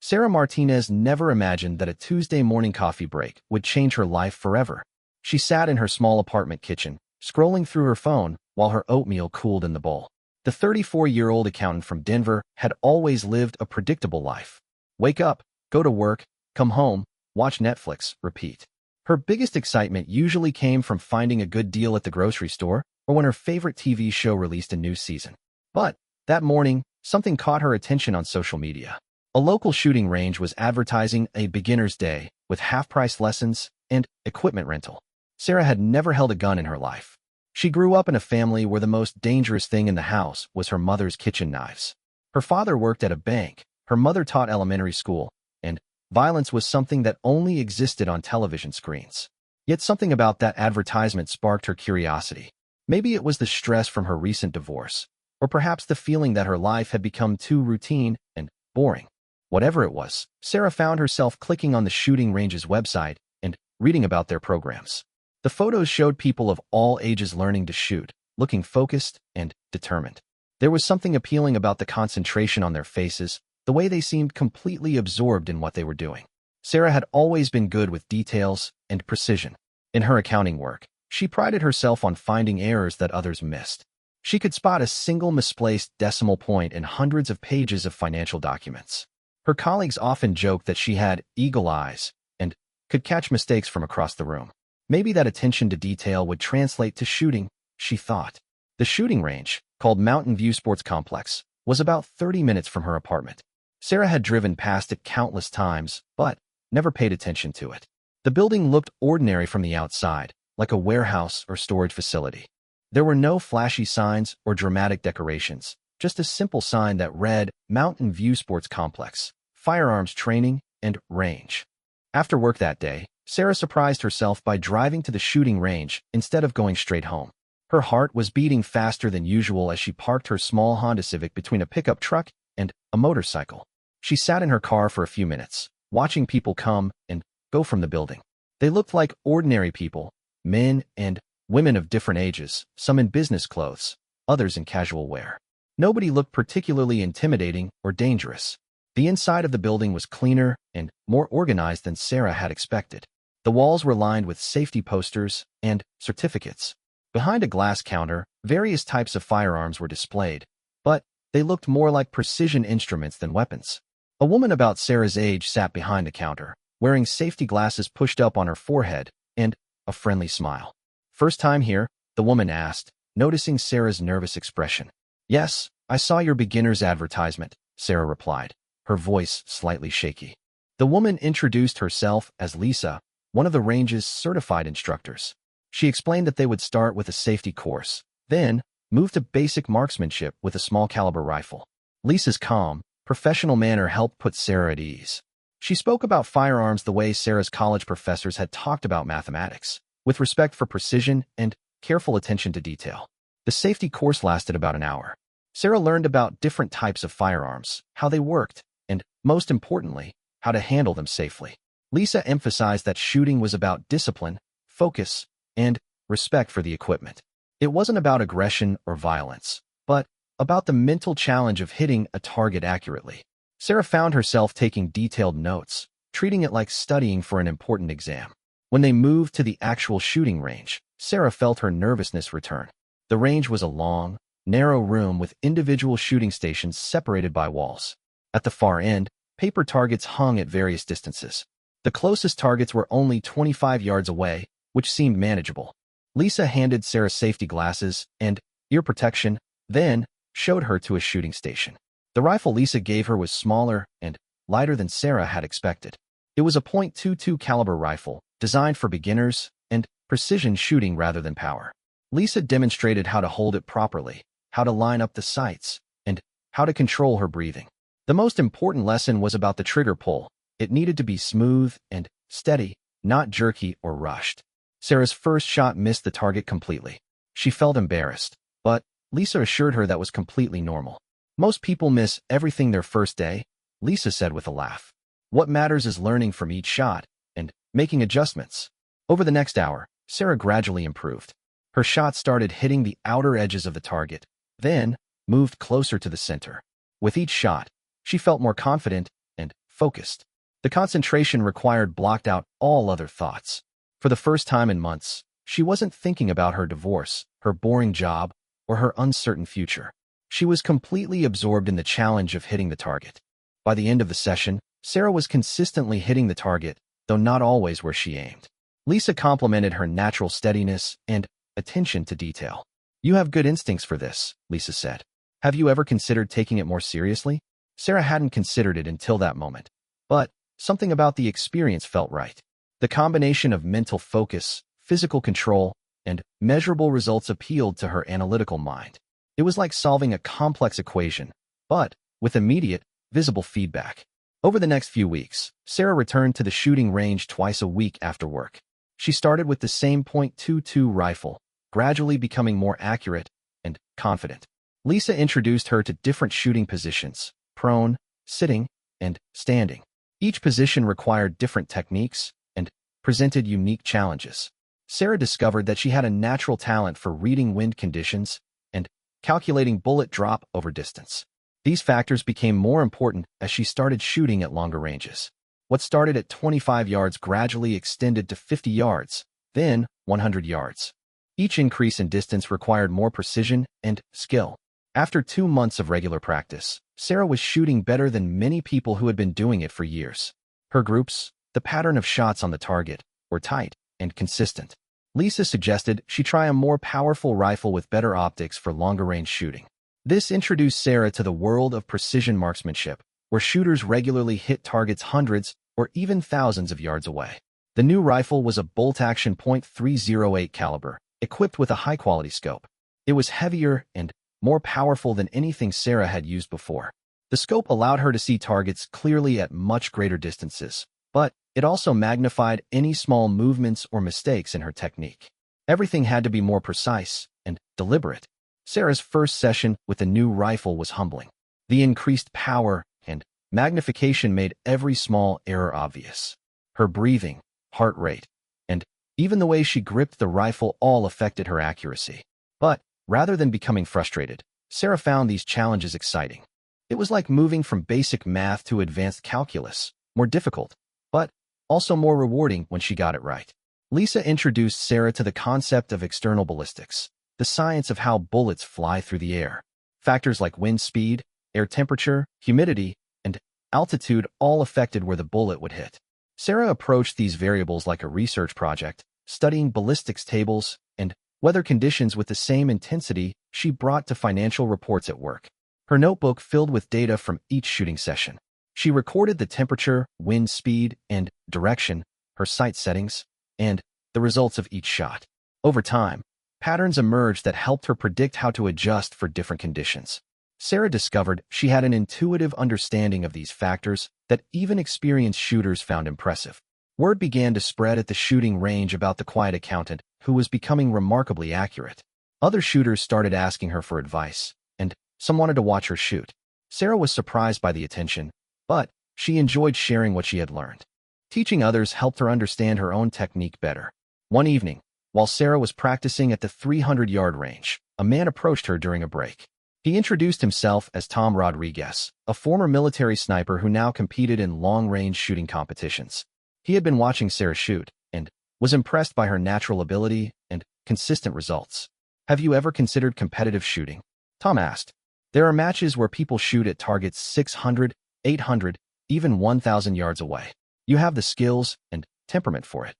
Sarah Martinez never imagined that a Tuesday morning coffee break would change her life forever. She sat in her small apartment kitchen, scrolling through her phone while her oatmeal cooled in the bowl. The 34-year-old accountant from Denver had always lived a predictable life. Wake up, go to work, come home, watch Netflix, repeat. Her biggest excitement usually came from finding a good deal at the grocery store or when her favorite TV show released a new season. But that morning, something caught her attention on social media. A local shooting range was advertising a beginner's day with half-price lessons and equipment rental. Sarah had never held a gun in her life. She grew up in a family where the most dangerous thing in the house was her mother's kitchen knives. Her father worked at a bank, her mother taught elementary school, and violence was something that only existed on television screens. Yet something about that advertisement sparked her curiosity. Maybe it was the stress from her recent divorce, or perhaps the feeling that her life had become too routine and boring. Whatever it was, Sarah found herself clicking on the shooting range's website and reading about their programs. The photos showed people of all ages learning to shoot, looking focused and determined. There was something appealing about the concentration on their faces, the way they seemed completely absorbed in what they were doing. Sarah had always been good with details and precision. In her accounting work, she prided herself on finding errors that others missed. She could spot a single misplaced decimal point in hundreds of pages of financial documents. Her colleagues often joked that she had eagle eyes and could catch mistakes from across the room. Maybe that attention to detail would translate to shooting, she thought. The shooting range, called Mountain View Sports Complex, was about 30 minutes from her apartment. Sarah had driven past it countless times, but never paid attention to it. The building looked ordinary from the outside, like a warehouse or storage facility. There were no flashy signs or dramatic decorations, just a simple sign that read Mountain View Sports Complex, Firearms Training and Range. After work that day, Sarah surprised herself by driving to the shooting range instead of going straight home. Her heart was beating faster than usual as she parked her small Honda Civic between a pickup truck and a motorcycle. She sat in her car for a few minutes, watching people come and go from the building. They looked like ordinary people, men and women of different ages, some in business clothes, others in casual wear. Nobody looked particularly intimidating or dangerous. The inside of the building was cleaner and more organized than Sarah had expected. The walls were lined with safety posters and certificates. Behind a glass counter, various types of firearms were displayed, but they looked more like precision instruments than weapons. A woman about Sarah's age sat behind the counter, wearing safety glasses pushed up on her forehead and a friendly smile. "First time here?" the woman asked, noticing Sarah's nervous expression. "Yes, I saw your beginner's advertisement," Sarah replied, her voice slightly shaky. The woman introduced herself as Lisa, one of the range's certified instructors. She explained that they would start with a safety course, then move to basic marksmanship with a small caliber rifle. Lisa's calm, professional manner helped put Sarah at ease. She spoke about firearms the way Sarah's college professors had talked about mathematics, with respect for precision and careful attention to detail. The safety course lasted about an hour. Sarah learned about different types of firearms, how they worked, and, most importantly, how to handle them safely. Lisa emphasized that shooting was about discipline, focus, and respect for the equipment. It wasn't about aggression or violence, but about the mental challenge of hitting a target accurately. Sarah found herself taking detailed notes, treating it like studying for an important exam. When they moved to the actual shooting range, Sarah felt her nervousness return. The range was a long, narrow room with individual shooting stations separated by walls. At the far end, paper targets hung at various distances. The closest targets were only 25 yards away, which seemed manageable. Lisa handed Sarah safety glasses and ear protection, then showed her to a shooting station. The rifle Lisa gave her was smaller and lighter than Sarah had expected. It was a .22 caliber rifle, designed for beginners and precision shooting rather than power. Lisa demonstrated how to hold it properly, how to line up the sights, and how to control her breathing. The most important lesson was about the trigger pull. It needed to be smooth and steady, not jerky or rushed. Sarah's first shot missed the target completely. She felt embarrassed, but Lisa assured her that was completely normal. "Most people miss everything their first day," Lisa said with a laugh. "What matters is learning from each shot and making adjustments." Over the next hour, Sarah gradually improved. Her shots started hitting the outer edges of the target, then moved closer to the center. With each shot, she felt more confident and focused. The concentration required blocked out all other thoughts. For the first time in months, she wasn't thinking about her divorce, her boring job, or her uncertain future. She was completely absorbed in the challenge of hitting the target. By the end of the session, Sarah was consistently hitting the target, though not always where she aimed. Lisa complimented her natural steadiness and attention to detail. "You have good instincts for this," Lisa said. "Have you ever considered taking it more seriously?" Sarah hadn't considered it until that moment, but something about the experience felt right. The combination of mental focus, physical control, and measurable results appealed to her analytical mind. It was like solving a complex equation, but with immediate, visible feedback. Over the next few weeks, Sarah returned to the shooting range twice a week after work. She started with the same .22 rifle, gradually becoming more accurate and confident. Lisa introduced her to different shooting positions: prone, sitting, and standing. Each position required different techniques and presented unique challenges. Sarah discovered that she had a natural talent for reading wind conditions and calculating bullet drop over distance. These factors became more important as she started shooting at longer ranges. What started at 25 yards gradually extended to 50 yards, then 100 yards. Each increase in distance required more precision and skill. After 2 months of regular practice, Sarah was shooting better than many people who had been doing it for years. Her groups, the pattern of shots on the target, were tight and consistent. Lisa suggested she try a more powerful rifle with better optics for longer-range shooting. This introduced Sarah to the world of precision marksmanship, where shooters regularly hit targets hundreds or even thousands of yards away. The new rifle was a bolt-action .308 caliber, equipped with a high-quality scope. It was heavier and more powerful than anything Sarah had used before. The scope allowed her to see targets clearly at much greater distances, but it also magnified any small movements or mistakes in her technique. Everything had to be more precise and deliberate. Sarah's first session with the new rifle was humbling. The increased power and magnification made every small error obvious. Her breathing, heart rate, and even the way she gripped the rifle all affected her accuracy. But rather than becoming frustrated, Sarah found these challenges exciting. It was like moving from basic math to advanced calculus, more difficult, but also more rewarding when she got it right. Lisa introduced Sarah to the concept of external ballistics, the science of how bullets fly through the air. Factors like wind speed, air temperature, humidity, and altitude all affected where the bullet would hit. Sarah approached these variables like a research project, studying ballistics tables and weather conditions with the same intensity she brought to financial reports at work. Her notebook filled with data from each shooting session. She recorded the temperature, wind speed, and direction, her sight settings, and the results of each shot. Over time, patterns emerged that helped her predict how to adjust for different conditions. Sarah discovered she had an intuitive understanding of these factors that even experienced shooters found impressive. Word began to spread at the shooting range about the quiet accountant who was becoming remarkably accurate. Other shooters started asking her for advice, and some wanted to watch her shoot. Sarah was surprised by the attention, but she enjoyed sharing what she had learned. Teaching others helped her understand her own technique better. One evening, while Sarah was practicing at the 300-yard range, a man approached her during a break. He introduced himself as Tom Rodriguez, a former military sniper who now competed in long-range shooting competitions. He had been watching Sarah shoot and was impressed by her natural ability and consistent results. "Have you ever considered competitive shooting?" Tom asked. "There are matches where people shoot at targets 600, 800, even 1,000 yards away. You have the skills and temperament for it."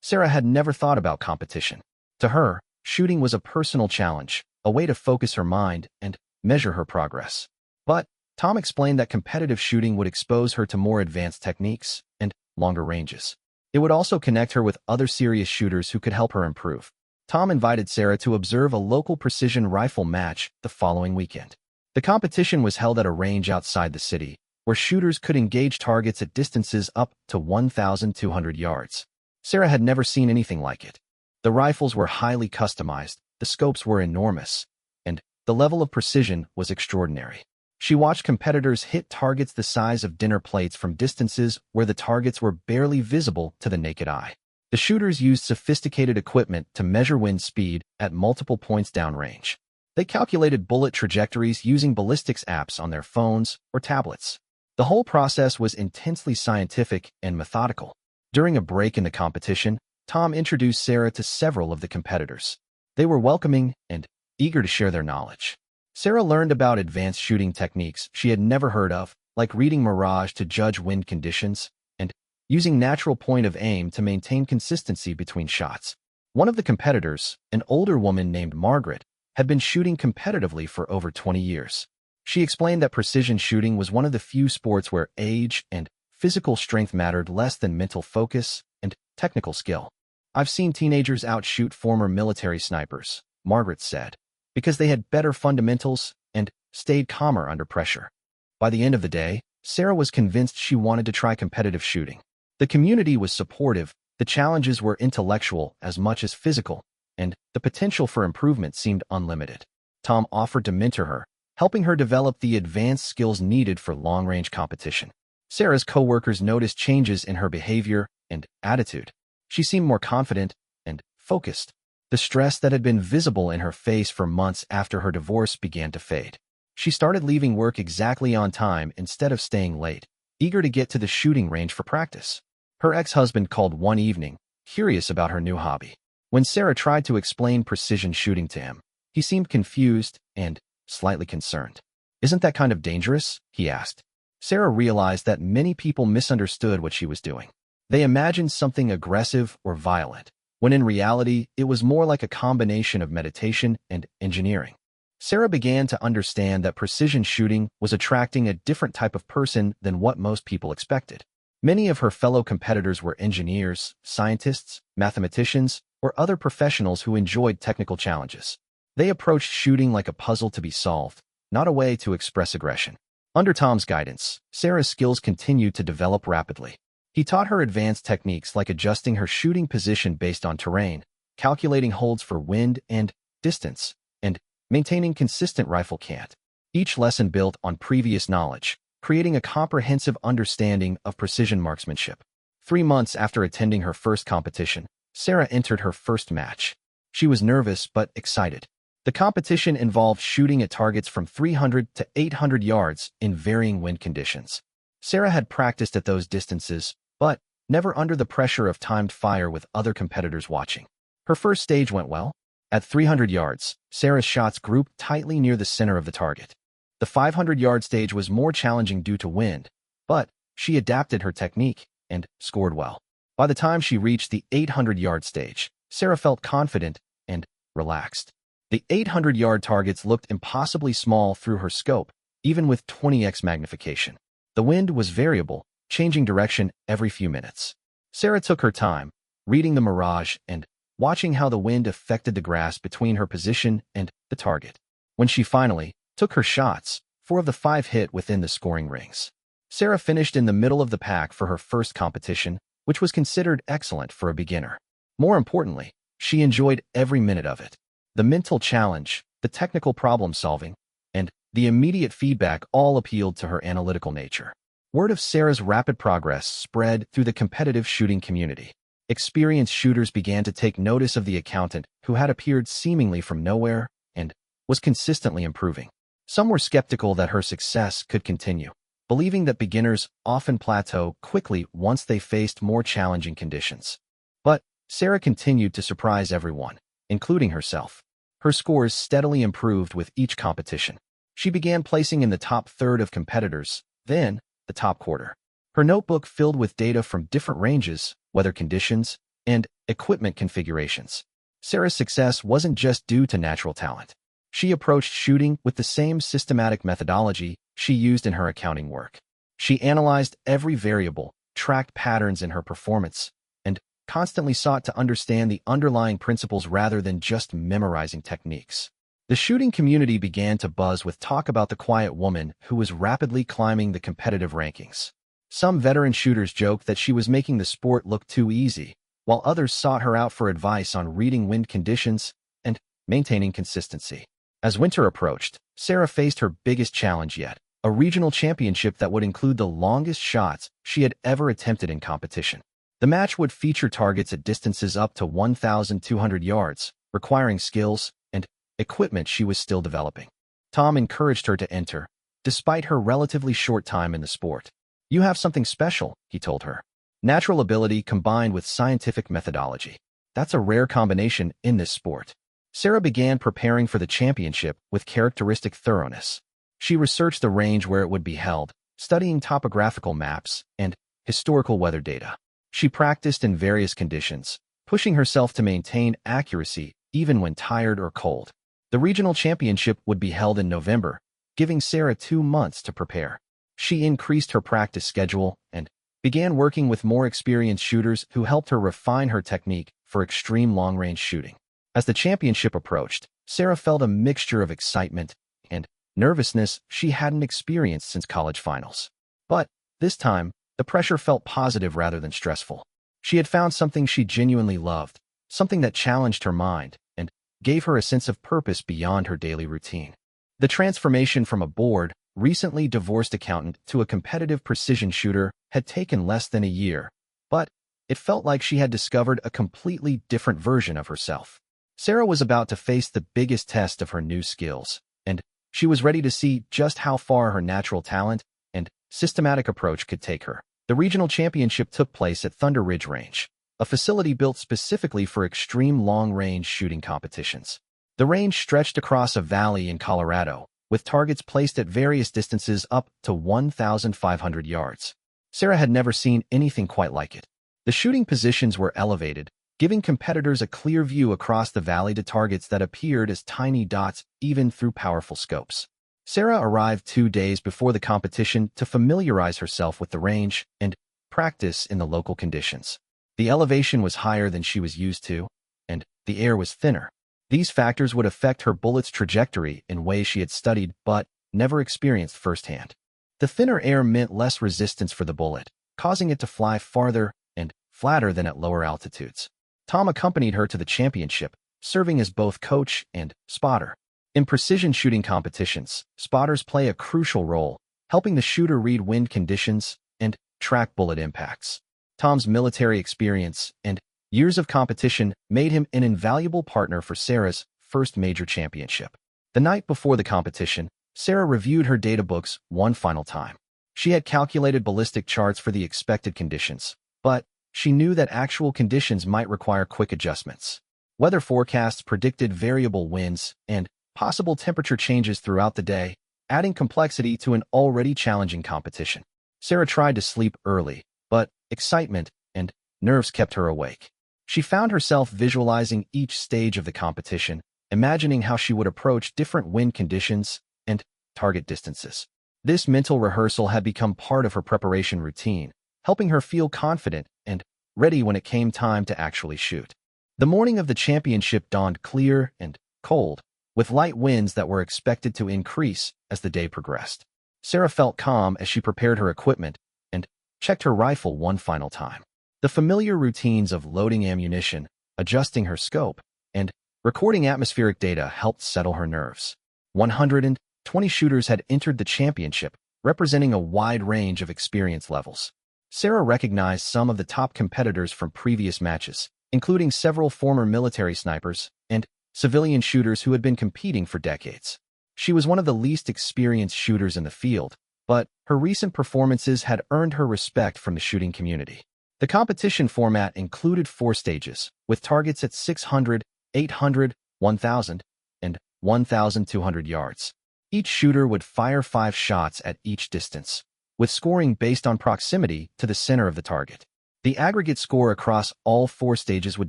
Sarah had never thought about competition. To her, shooting was a personal challenge, a way to focus her mind and measure her progress. But Tom explained that competitive shooting would expose her to more advanced techniques and longer ranges. It would also connect her with other serious shooters who could help her improve. Tom invited Sarah to observe a local precision rifle match the following weekend. The competition was held at a range outside the city, where shooters could engage targets at distances up to 1,200 yards. Sarah had never seen anything like it. The rifles were highly customized, the scopes were enormous, and the level of precision was extraordinary. She watched competitors hit targets the size of dinner plates from distances where the targets were barely visible to the naked eye. The shooters used sophisticated equipment to measure wind speed at multiple points downrange. They calculated bullet trajectories using ballistics apps on their phones or tablets. The whole process was intensely scientific and methodical. During a break in the competition, Tom introduced Sarah to several of the competitors. They were welcoming and eager to share their knowledge. Sarah learned about advanced shooting techniques she had never heard of, like reading mirage to judge wind conditions and using natural point of aim to maintain consistency between shots. One of the competitors, an older woman named Margaret, had been shooting competitively for over 20 years. She explained that precision shooting was one of the few sports where age and physical strength mattered less than mental focus and technical skill. "I've seen teenagers outshoot former military snipers," Margaret said, because they had better fundamentals and stayed calmer under pressure. By the end of the day, Sarah was convinced she wanted to try competitive shooting. The community was supportive, the challenges were intellectual as much as physical, and the potential for improvement seemed unlimited. Tom offered to mentor her, helping her develop the advanced skills needed for long-range competition. Sarah's co-workers noticed changes in her behavior and attitude. She seemed more confident and focused. The stress that had been visible in her face for months after her divorce began to fade. She started leaving work exactly on time instead of staying late, eager to get to the shooting range for practice. Her ex-husband called one evening, curious about her new hobby. When Sarah tried to explain precision shooting to him, he seemed confused and slightly concerned. "Isn't that kind of dangerous?" he asked. Sarah realized that many people misunderstood what she was doing. They imagined something aggressive or violent, when in reality it was more like a combination of meditation and engineering. Sarah began to understand that precision shooting was attracting a different type of person than what most people expected. Many of her fellow competitors were engineers, scientists, mathematicians, or other professionals who enjoyed technical challenges. They approached shooting like a puzzle to be solved, not a way to express aggression. Under Tom's guidance, Sarah's skills continued to develop rapidly. He taught her advanced techniques like adjusting her shooting position based on terrain, calculating holds for wind and distance, and maintaining consistent rifle cant. Each lesson built on previous knowledge, creating a comprehensive understanding of precision marksmanship. 3 months after attending her first competition, Sarah entered her first match. She was nervous but excited. The competition involved shooting at targets from 300 to 800 yards in varying wind conditions. Sarah had practiced at those distances, but never under the pressure of timed fire with other competitors watching. Her first stage went well. At 300 yards, Sarah's shots grouped tightly near the center of the target. The 500-yard stage was more challenging due to wind, but she adapted her technique and scored well. By the time she reached the 800-yard stage, Sarah felt confident and relaxed. The 800-yard targets looked impossibly small through her scope, even with 20x magnification. The wind was variable, changing direction every few minutes. Sarah took her time, reading the mirage and watching how the wind affected the grass between her position and the target. When she finally took her shots, 4 of the 5 hit within the scoring rings. Sarah finished in the middle of the pack for her first competition, which was considered excellent for a beginner. More importantly, she enjoyed every minute of it. The mental challenge, the technical problem solving, and the immediate feedback all appealed to her analytical nature. Word of Sarah's rapid progress spread through the competitive shooting community. Experienced shooters began to take notice of the accountant who had appeared seemingly from nowhere and was consistently improving. Some were skeptical that her success could continue, believing that beginners often plateau quickly once they faced more challenging conditions. But Sarah continued to surprise everyone, including herself. Her scores steadily improved with each competition. She began placing in the top third of competitors, then the top quarter. Her notebook filled with data from different ranges, weather conditions, and equipment configurations. Sarah's success wasn't just due to natural talent. She approached shooting with the same systematic methodology she used in her accounting work. She analyzed every variable, tracked patterns in her performance, and constantly sought to understand the underlying principles rather than just memorizing techniques. The shooting community began to buzz with talk about the quiet woman who was rapidly climbing the competitive rankings. Some veteran shooters joked that she was making the sport look too easy, while others sought her out for advice on reading wind conditions and maintaining consistency. As winter approached, Sarah faced her biggest challenge yet, a regional championship that would include the longest shots she had ever attempted in competition. The match would feature targets at distances up to 1,200 yards, requiring skills and equipment she was still developing. Tom encouraged her to enter, despite her relatively short time in the sport. "You have something special," he told her. "Natural ability combined with scientific methodology. That's a rare combination in this sport." Sarah began preparing for the championship with characteristic thoroughness. She researched the range where it would be held, studying topographical maps and historical weather data. She practiced in various conditions, pushing herself to maintain accuracy even when tired or cold. The regional championship would be held in November, giving Sarah 2 months to prepare. She increased her practice schedule and began working with more experienced shooters who helped her refine her technique for extreme long-range shooting. As the championship approached, Sarah felt a mixture of excitement and nervousness she hadn't experienced since college finals. But this time, the pressure felt positive rather than stressful. She had found something she genuinely loved, something that challenged her mind and gave her a sense of purpose beyond her daily routine. The transformation from a bored, recently divorced accountant to a competitive precision shooter had taken less than a year, but it felt like she had discovered a completely different version of herself. Sarah was about to face the biggest test of her new skills, and she was ready to see just how far her natural talent and systematic approach could take her. The regional championship took place at Thunder Ridge Range, a facility built specifically for extreme long-range shooting competitions. The range stretched across a valley in Colorado, with targets placed at various distances up to 1,500 yards. Sarah had never seen anything quite like it. The shooting positions were elevated, giving competitors a clear view across the valley to targets that appeared as tiny dots even through powerful scopes. Sarah arrived 2 days before the competition to familiarize herself with the range and practice in the local conditions. The elevation was higher than she was used to, and the air was thinner. These factors would affect her bullet's trajectory in ways she had studied but never experienced firsthand. The thinner air meant less resistance for the bullet, causing it to fly farther and flatter than at lower altitudes. Tom accompanied her to the championship, serving as both coach and spotter. In precision shooting competitions, spotters play a crucial role, helping the shooter read wind conditions and track bullet impacts. Tom's military experience and years of competition made him an invaluable partner for Sarah's first major championship. The night before the competition, Sarah reviewed her data books one final time. She had calculated ballistic charts for the expected conditions, but she knew that actual conditions might require quick adjustments. Weather forecasts predicted variable winds and possible temperature changes throughout the day, adding complexity to an already challenging competition. Sarah tried to sleep early, but excitement and nerves kept her awake. She found herself visualizing each stage of the competition, imagining how she would approach different wind conditions and target distances. This mental rehearsal had become part of her preparation routine, helping her feel confident and ready when it came time to actually shoot. The morning of the championship dawned clear and cold, with light winds that were expected to increase as the day progressed. Sarah felt calm as she prepared her equipment and checked her rifle one final time. The familiar routines of loading ammunition, adjusting her scope, and recording atmospheric data helped settle her nerves. 120 shooters had entered the championship, representing a wide range of experience levels. Sarah recognized some of the top competitors from previous matches, including several former military snipers and civilian shooters who had been competing for decades. She was one of the least experienced shooters in the field, but her recent performances had earned her respect from the shooting community. The competition format included 4 stages, with targets at 600, 800, 1,000, and 1,200 yards. Each shooter would fire 5 shots at each distance, with scoring based on proximity to the center of the target. The aggregate score across all 4 stages would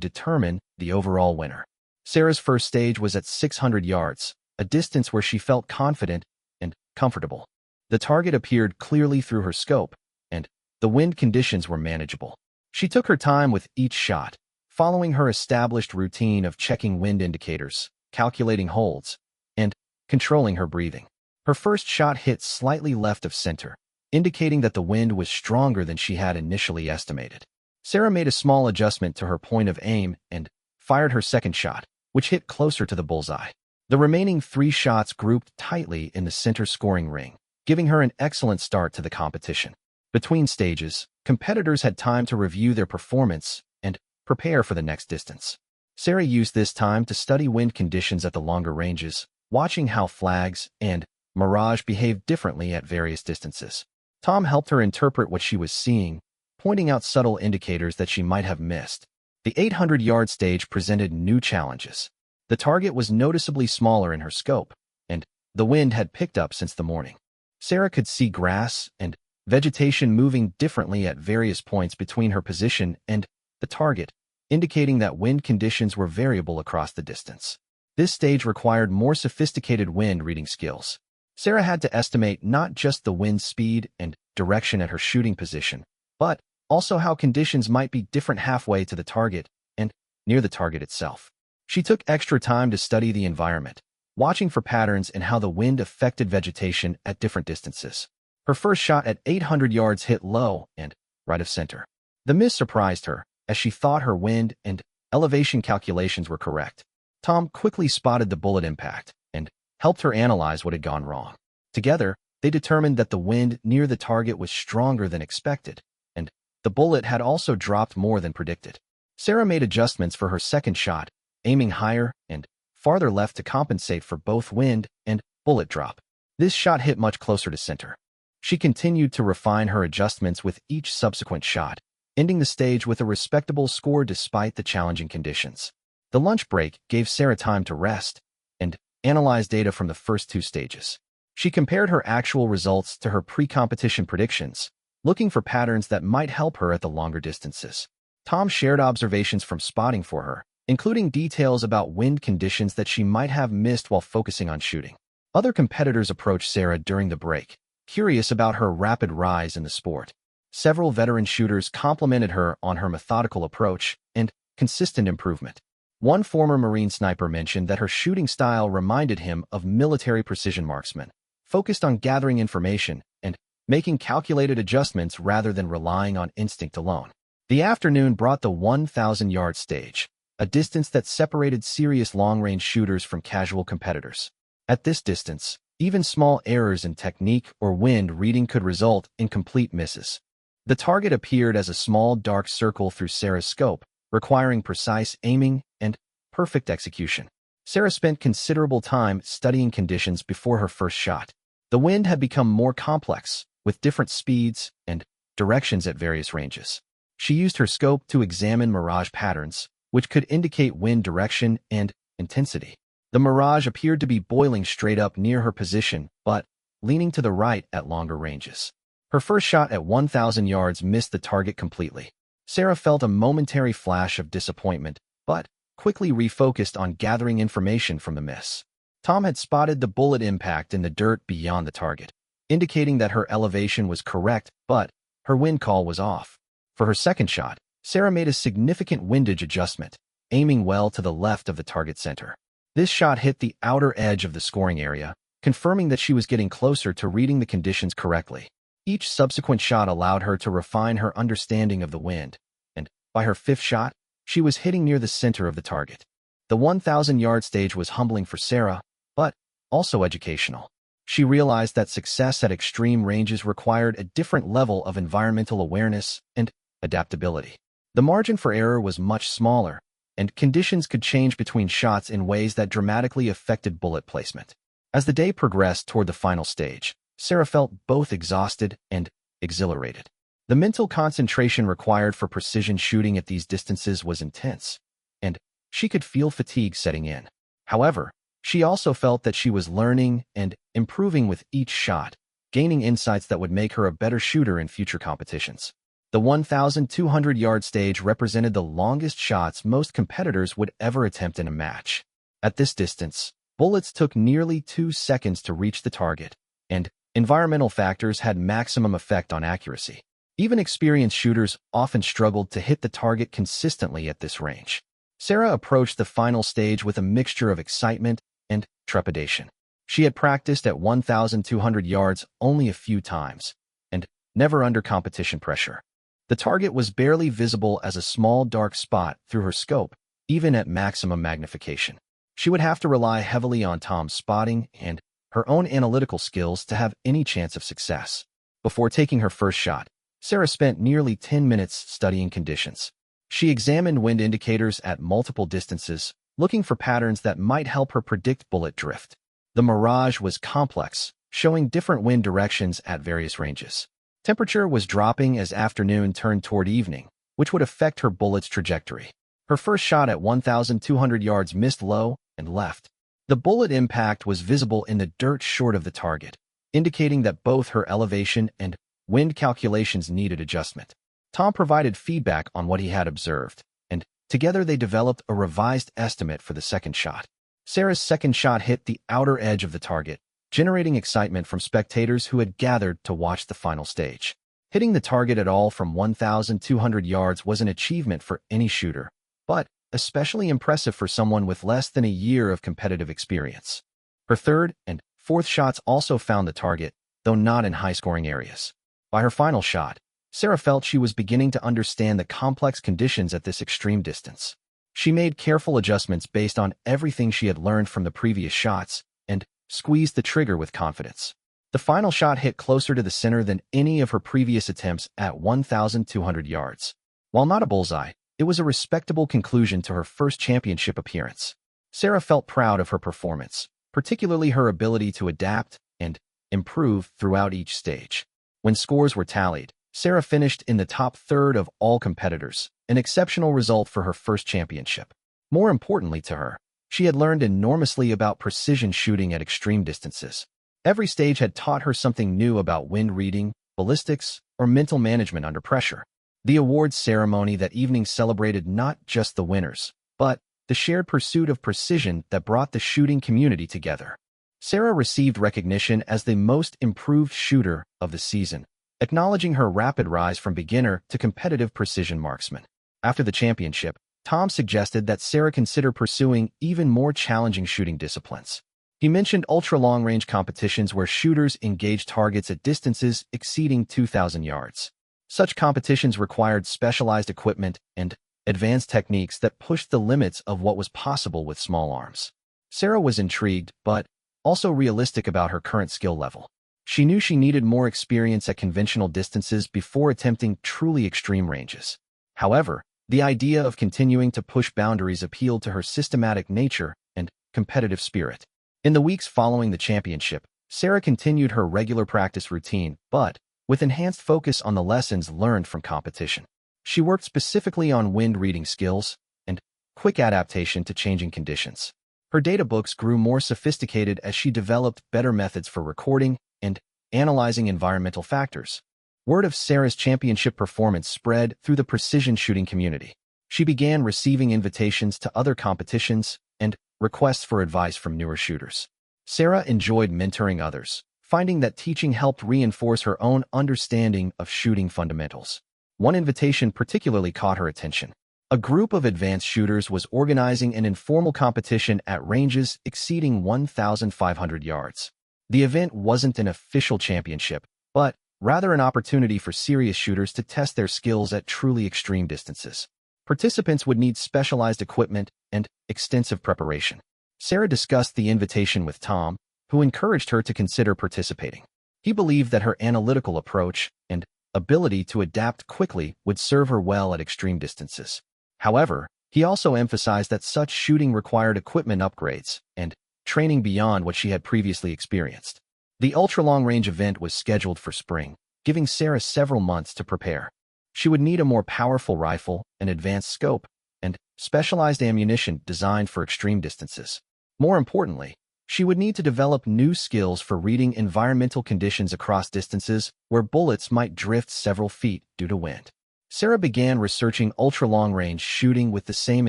determine the overall winner. Sarah's first stage was at 600 yards, a distance where she felt confident and comfortable. The target appeared clearly through her scope, and the wind conditions were manageable. She took her time with each shot, following her established routine of checking wind indicators, calculating holds, and controlling her breathing. Her first shot hit slightly left of center, indicating that the wind was stronger than she had initially estimated. Sarah made a small adjustment to her point of aim and fired her second shot, which hit closer to the bullseye. The remaining 3 shots grouped tightly in the center scoring ring, giving her an excellent start to the competition. Between stages, competitors had time to review their performance and prepare for the next distance. Sarah used this time to study wind conditions at the longer ranges, watching how flags and mirage behaved differently at various distances. Tom helped her interpret what she was seeing, pointing out subtle indicators that she might have missed. The 800-yard stage presented new challenges. The target was noticeably smaller in her scope, and the wind had picked up since the morning. Sarah could see grass and vegetation moving differently at various points between her position and the target, indicating that wind conditions were variable across the distance. This stage required more sophisticated wind reading skills. Sarah had to estimate not just the wind speed and direction at her shooting position, but also how conditions might be different halfway to the target and near the target itself. She took extra time to study the environment, watching for patterns in how the wind affected vegetation at different distances. Her first shot at 800 yards hit low and right of center. The miss surprised her, as she thought her wind and elevation calculations were correct. Tom quickly spotted the bullet impact and helped her analyze what had gone wrong. Together, they determined that the wind near the target was stronger than expected, and the bullet had also dropped more than predicted. Sarah made adjustments for her second shot, aiming higher and farther left to compensate for both wind and bullet drop. This shot hit much closer to center. She continued to refine her adjustments with each subsequent shot, ending the stage with a respectable score despite the challenging conditions. The lunch break gave Sarah time to rest and analyze data from the first two stages. She compared her actual results to her pre-competition predictions, looking for patterns that might help her at the longer distances. Tom shared observations from spotting for her, including details about wind conditions that she might have missed while focusing on shooting. Other competitors approached Sarah during the break, curious about her rapid rise in the sport. Several veteran shooters complimented her on her methodical approach and consistent improvement. One former Marine sniper mentioned that her shooting style reminded him of military precision marksmen, focused on gathering information and making calculated adjustments rather than relying on instinct alone. The afternoon brought the 1,000-yard stage, a distance that separated serious long-range shooters from casual competitors. At this distance, even small errors in technique or wind reading could result in complete misses. The target appeared as a small dark circle through Sarah's scope, requiring precise aiming and perfect execution. Sarah spent considerable time studying conditions before her first shot. The wind had become more complex, with different speeds and directions at various ranges. She used her scope to examine mirage patterns, which could indicate wind direction and intensity. The mirage appeared to be boiling straight up near her position, but leaning to the right at longer ranges. Her first shot at 1,000 yards missed the target completely. Sarah felt a momentary flash of disappointment, but quickly refocused on gathering information from the miss. Tom had spotted the bullet impact in the dirt beyond the target, indicating that her elevation was correct, but her wind call was off. For her second shot, Sarah made a significant windage adjustment, aiming well to the left of the target center. This shot hit the outer edge of the scoring area, confirming that she was getting closer to reading the conditions correctly. Each subsequent shot allowed her to refine her understanding of the wind, and by her fifth shot, she was hitting near the center of the target. The 1,000-yard stage was humbling for Sarah, but also educational. She realized that success at extreme ranges required a different level of environmental awareness and adaptability. The margin for error was much smaller, and conditions could change between shots in ways that dramatically affected bullet placement. As the day progressed toward the final stage, Sarah felt both exhausted and exhilarated. The mental concentration required for precision shooting at these distances was intense, and she could feel fatigue setting in. However, she also felt that she was learning and improving with each shot, gaining insights that would make her a better shooter in future competitions. The 1,200-yard stage represented the longest shots most competitors would ever attempt in a match. At this distance, bullets took nearly 2 seconds to reach the target, and environmental factors had maximum effect on accuracy. Even experienced shooters often struggled to hit the target consistently at this range. Sarah approached the final stage with a mixture of excitement and trepidation. She had practiced at 1,200 yards only a few times, and never under competition pressure. The target was barely visible as a small dark spot through her scope, even at maximum magnification. She would have to rely heavily on Tom's spotting and her own analytical skills to have any chance of success. Before taking her first shot, Sarah spent nearly 10 minutes studying conditions. She examined wind indicators at multiple distances, looking for patterns that might help her predict bullet drift. The mirage was complex, showing different wind directions at various ranges. Temperature was dropping as afternoon turned toward evening, which would affect her bullet's trajectory. Her first shot at 1,200 yards missed low and left. The bullet impact was visible in the dirt short of the target, indicating that both her elevation and wind calculations needed adjustment. Tom provided feedback on what he had observed, and together they developed a revised estimate for the second shot. Sarah's second shot hit the outer edge of the target, generating excitement from spectators who had gathered to watch the final stage. Hitting the target at all from 1,200 yards was an achievement for any shooter, but especially impressive for someone with less than a year of competitive experience. Her third and fourth shots also found the target, though not in high-scoring areas. By her final shot, Sarah felt she was beginning to understand the complex conditions at this extreme distance. She made careful adjustments based on everything she had learned from the previous shots and squeezed the trigger with confidence. The final shot hit closer to the center than any of her previous attempts at 1,200 yards. While not a bullseye, it was a respectable conclusion to her first championship appearance. Sarah felt proud of her performance, particularly her ability to adapt and improve throughout each stage. When scores were tallied, Sarah finished in the top third of all competitors, an exceptional result for her first championship. More importantly to her, she had learned enormously about precision shooting at extreme distances. Every stage had taught her something new about wind reading, ballistics, or mental management under pressure. The awards ceremony that evening celebrated not just the winners, but the shared pursuit of precision that brought the shooting community together. Sarah received recognition as the most improved shooter of the season, acknowledging her rapid rise from beginner to competitive precision marksman. After the championship, Tom suggested that Sarah consider pursuing even more challenging shooting disciplines. He mentioned ultra-long-range competitions where shooters engage targets at distances exceeding 2,000 yards. Such competitions required specialized equipment and advanced techniques that pushed the limits of what was possible with small arms. Sarah was intrigued, but also realistic about her current skill level. She knew she needed more experience at conventional distances before attempting truly extreme ranges. However, the idea of continuing to push boundaries appealed to her systematic nature and competitive spirit. In the weeks following the championship, Sarah continued her regular practice routine, but with enhanced focus on the lessons learned from competition. She worked specifically on wind reading skills and quick adaptation to changing conditions. Her data books grew more sophisticated as she developed better methods for recording and analyzing environmental factors. Word of Sarah's championship performance spread through the precision shooting community. She began receiving invitations to other competitions and requests for advice from newer shooters. Sarah enjoyed mentoring others, finding that teaching helped reinforce her own understanding of shooting fundamentals. One invitation particularly caught her attention. A group of advanced shooters was organizing an informal competition at ranges exceeding 1,500 yards. The event wasn't an official championship, but rather an opportunity for serious shooters to test their skills at truly extreme distances. Participants would need specialized equipment and extensive preparation. Sarah discussed the invitation with Tom, who encouraged her to consider participating. He believed that her analytical approach and ability to adapt quickly would serve her well at extreme distances. However, he also emphasized that such shooting required equipment upgrades and training beyond what she had previously experienced. The ultra-long-range event was scheduled for spring, giving Sarah several months to prepare. She would need a more powerful rifle, an advanced scope, and specialized ammunition designed for extreme distances. More importantly, she would need to develop new skills for reading environmental conditions across distances where bullets might drift several feet due to wind. Sarah began researching ultra-long-range shooting with the same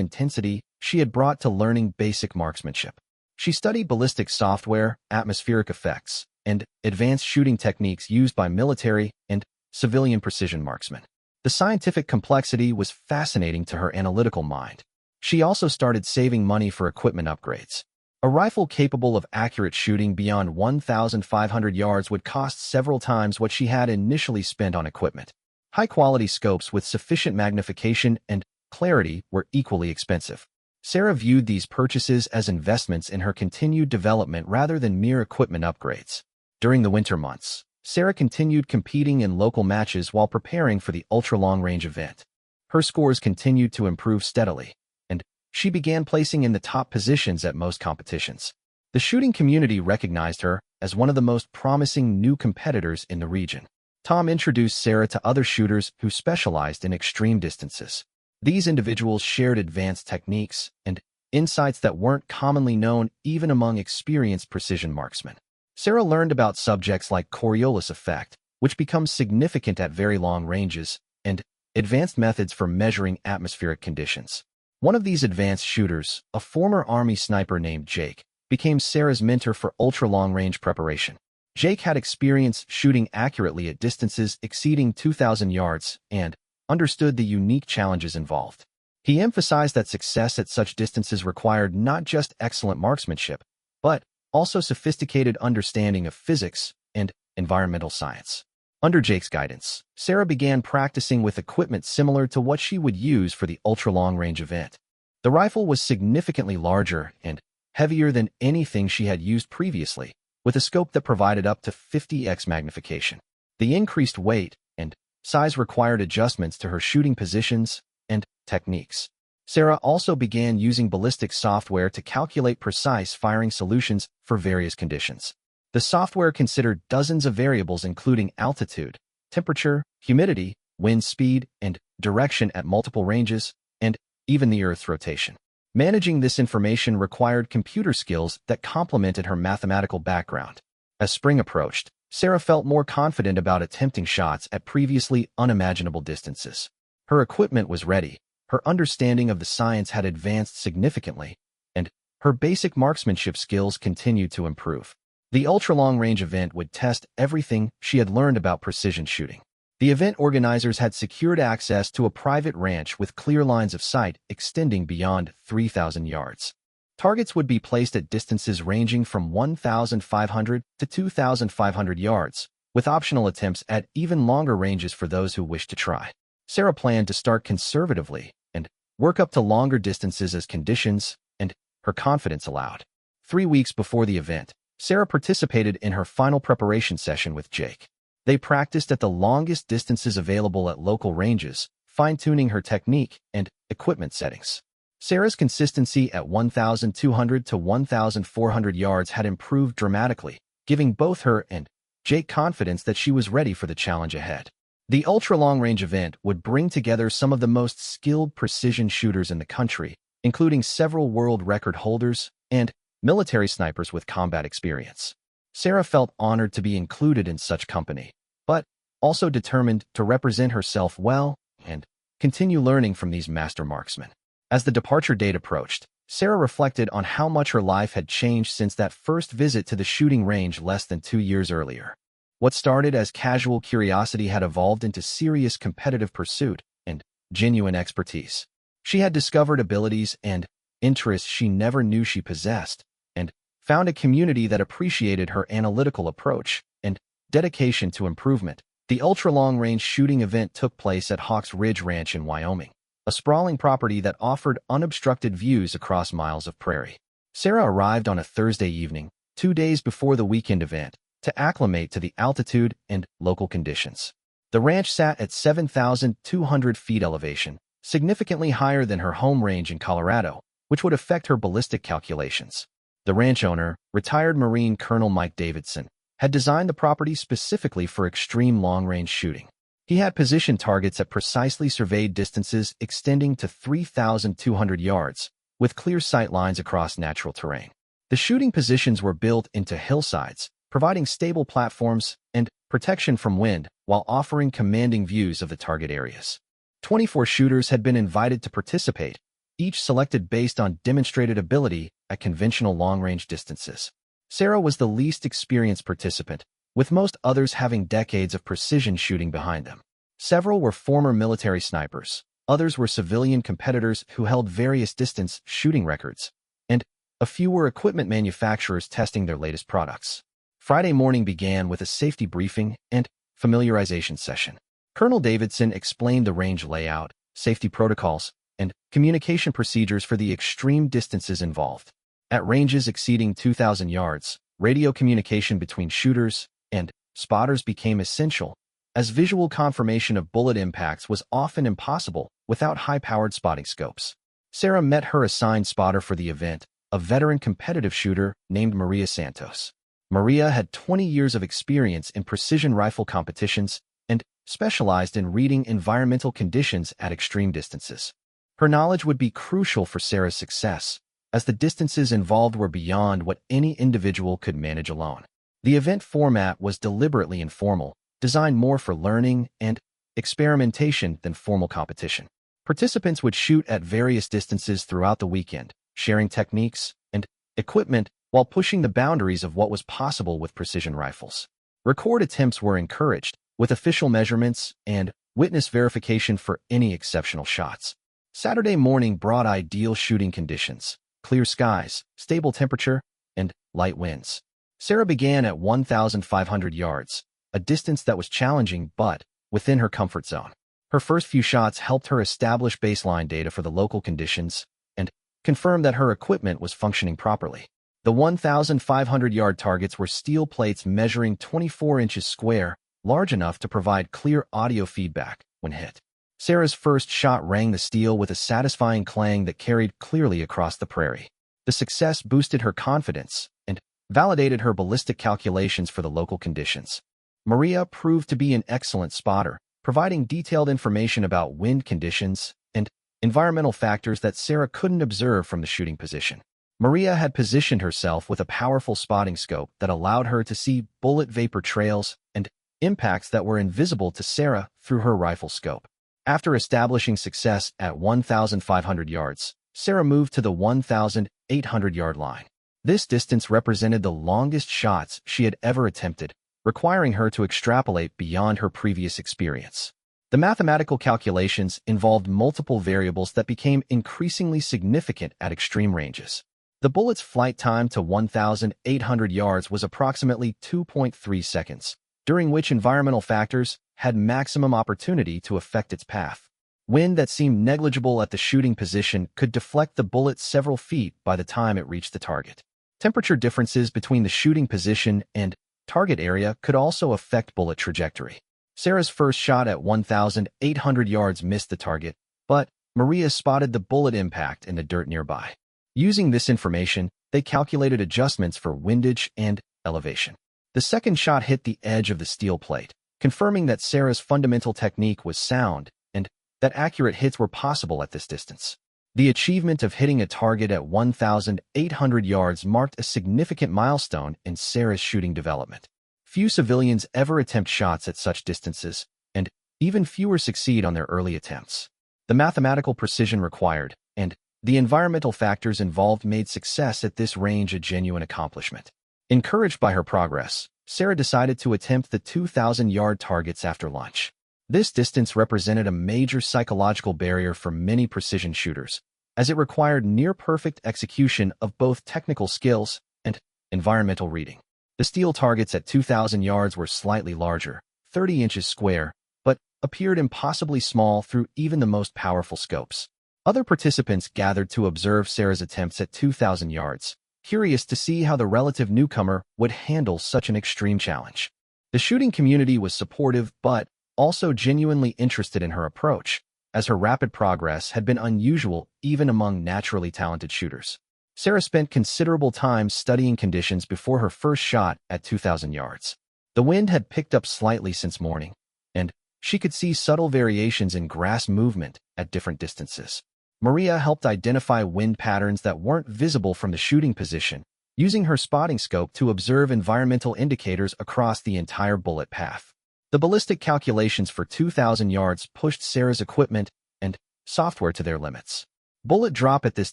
intensity she had brought to learning basic marksmanship. She studied ballistic software, atmospheric effects, and advanced shooting techniques used by military and civilian precision marksmen. The scientific complexity was fascinating to her analytical mind. She also started saving money for equipment upgrades. A rifle capable of accurate shooting beyond 1,500 yards would cost several times what she had initially spent on equipment. High-quality scopes with sufficient magnification and clarity were equally expensive. Sarah viewed these purchases as investments in her continued development rather than mere equipment upgrades. During the winter months, Sarah continued competing in local matches while preparing for the ultra-long-range event. Her scores continued to improve steadily, and she began placing in the top positions at most competitions. The shooting community recognized her as one of the most promising new competitors in the region. Tom introduced Sarah to other shooters who specialized in extreme distances. These individuals shared advanced techniques and insights that weren't commonly known even among experienced precision marksmen. Sarah learned about subjects like Coriolis effect, which becomes significant at very long ranges, and advanced methods for measuring atmospheric conditions. One of these advanced shooters, a former Army sniper named Jake, became Sarah's mentor for ultra-long-range preparation. Jake had experience shooting accurately at distances exceeding 2,000 yards and understood the unique challenges involved. He emphasized that success at such distances required not just excellent marksmanship, but also sophisticated understanding of physics and environmental science. Under Jake's guidance, Sarah began practicing with equipment similar to what she would use for the ultra-long-range event. The rifle was significantly larger and heavier than anything she had used previously, with a scope that provided up to 50x magnification. The increased weight and size required adjustments to her shooting positions and techniques. Sarah also began using ballistic software to calculate precise firing solutions for various conditions. The software considered dozens of variables including altitude, temperature, humidity, wind speed, and direction at multiple ranges, and even the Earth's rotation. Managing this information required computer skills that complemented her mathematical background. As spring approached, Sarah felt more confident about attempting shots at previously unimaginable distances. Her equipment was ready, her understanding of the science had advanced significantly, and her basic marksmanship skills continued to improve. The ultra-long-range event would test everything she had learned about precision shooting. The event organizers had secured access to a private ranch with clear lines of sight extending beyond 3,000 yards. Targets would be placed at distances ranging from 1,500 to 2,500 yards, with optional attempts at even longer ranges for those who wished to try. Sarah planned to start conservatively and work up to longer distances as conditions and her confidence allowed. 3 weeks before the event, Sarah participated in her final preparation session with Jake. They practiced at the longest distances available at local ranges, fine-tuning her technique and equipment settings. Sarah's consistency at 1,200 to 1,400 yards had improved dramatically, giving both her and Jake confidence that she was ready for the challenge ahead. The ultra-long-range event would bring together some of the most skilled precision shooters in the country, including several world record holders and military snipers with combat experience. Sarah felt honored to be included in such company, but also determined to represent herself well and continue learning from these master marksmen. As the departure date approached, Sarah reflected on how much her life had changed since that first visit to the shooting range less than 2 years earlier. What started as casual curiosity had evolved into serious competitive pursuit and genuine expertise. She had discovered abilities and interests she never knew she possessed, and found a community that appreciated her analytical approach and dedication to improvement. The ultra-long-range shooting event took place at Hawks Ridge Ranch in Wyoming, a sprawling property that offered unobstructed views across miles of prairie. Sarah arrived on a Thursday evening, 2 days before the weekend event, to acclimate to the altitude and local conditions. The ranch sat at 7,200 feet elevation, significantly higher than her home range in Colorado, which would affect her ballistic calculations. The ranch owner, retired Marine Colonel Mike Davidson, had designed the property specifically for extreme long-range shooting. He had positioned targets at precisely surveyed distances extending to 3,200 yards, with clear sight lines across natural terrain. The shooting positions were built into hillsides, providing stable platforms and protection from wind while offering commanding views of the target areas. 24 shooters had been invited to participate, each selected based on demonstrated ability at conventional long-range distances. Sarah was the least experienced participant, with most others having decades of precision shooting behind them. Several were former military snipers, others were civilian competitors who held various distance shooting records, and a few were equipment manufacturers testing their latest products. Friday morning began with a safety briefing and familiarization session. Colonel Davidson explained the range layout, safety protocols, and communication procedures for the extreme distances involved. At ranges exceeding 2,000 yards, radio communication between shooters and spotters became essential, as visual confirmation of bullet impacts was often impossible without high-powered spotting scopes. Sarah met her assigned spotter for the event, a veteran competitive shooter named Maria Santos. Maria had 20 years of experience in precision rifle competitions and specialized in reading environmental conditions at extreme distances. Her knowledge would be crucial for Sarah's success, as the distances involved were beyond what any individual could manage alone. The event format was deliberately informal, designed more for learning and experimentation than formal competition. Participants would shoot at various distances throughout the weekend, sharing techniques and equipment while pushing the boundaries of what was possible with precision rifles. Record attempts were encouraged, with official measurements and witness verification for any exceptional shots. Saturday morning brought ideal shooting conditions: clear skies, stable temperature, and light winds. Sarah began at 1,500 yards, a distance that was challenging but within her comfort zone. Her first few shots helped her establish baseline data for the local conditions and confirm that her equipment was functioning properly. The 1,500-yard targets were steel plates measuring 24 inches square, large enough to provide clear audio feedback when hit. Sarah's first shot rang the steel with a satisfying clang that carried clearly across the prairie. The success boosted her confidence and validated her ballistic calculations for the local conditions. Maria proved to be an excellent spotter, providing detailed information about wind conditions and environmental factors that Sarah couldn't observe from the shooting position. Maria had positioned herself with a powerful spotting scope that allowed her to see bullet vapor trails and impacts that were invisible to Sarah through her rifle scope. After establishing success at 1,500 yards, Sarah moved to the 1,800-yard line. This distance represented the longest shots she had ever attempted, requiring her to extrapolate beyond her previous experience. The mathematical calculations involved multiple variables that became increasingly significant at extreme ranges. The bullet's flight time to 1,800 yards was approximately 2.3 seconds, during which environmental factors had maximum opportunity to affect its path. Wind that seemed negligible at the shooting position could deflect the bullet several feet by the time it reached the target. Temperature differences between the shooting position and target area could also affect bullet trajectory. Sarah's first shot at 1,800 yards missed the target, but Maria spotted the bullet impact in the dirt nearby. Using this information, they calculated adjustments for windage and elevation. The second shot hit the edge of the steel plate, confirming that Sarah's fundamental technique was sound and that accurate hits were possible at this distance. The achievement of hitting a target at 1,800 yards marked a significant milestone in Sarah's shooting development. Few civilians ever attempt shots at such distances, and even fewer succeed on their early attempts. The mathematical precision required and the environmental factors involved made success at this range a genuine accomplishment. Encouraged by her progress, Sarah decided to attempt the 2,000-yard targets after lunch. This distance represented a major psychological barrier for many precision shooters, as it required near-perfect execution of both technical skills and environmental reading. The steel targets at 2,000 yards were slightly larger, 30 inches square, but appeared impossibly small through even the most powerful scopes. Other participants gathered to observe Sarah's attempts at 2,000 yards, curious to see how the relative newcomer would handle such an extreme challenge. The shooting community was supportive but also genuinely interested in her approach, as her rapid progress had been unusual even among naturally talented shooters. Sarah spent considerable time studying conditions before her first shot at 2,000 yards. The wind had picked up slightly since morning, and she could see subtle variations in grass movement at different distances. Maria helped identify wind patterns that weren't visible from the shooting position, using her spotting scope to observe environmental indicators across the entire bullet path. The ballistic calculations for 2,000 yards pushed Sarah's equipment and software to their limits. Bullet drop at this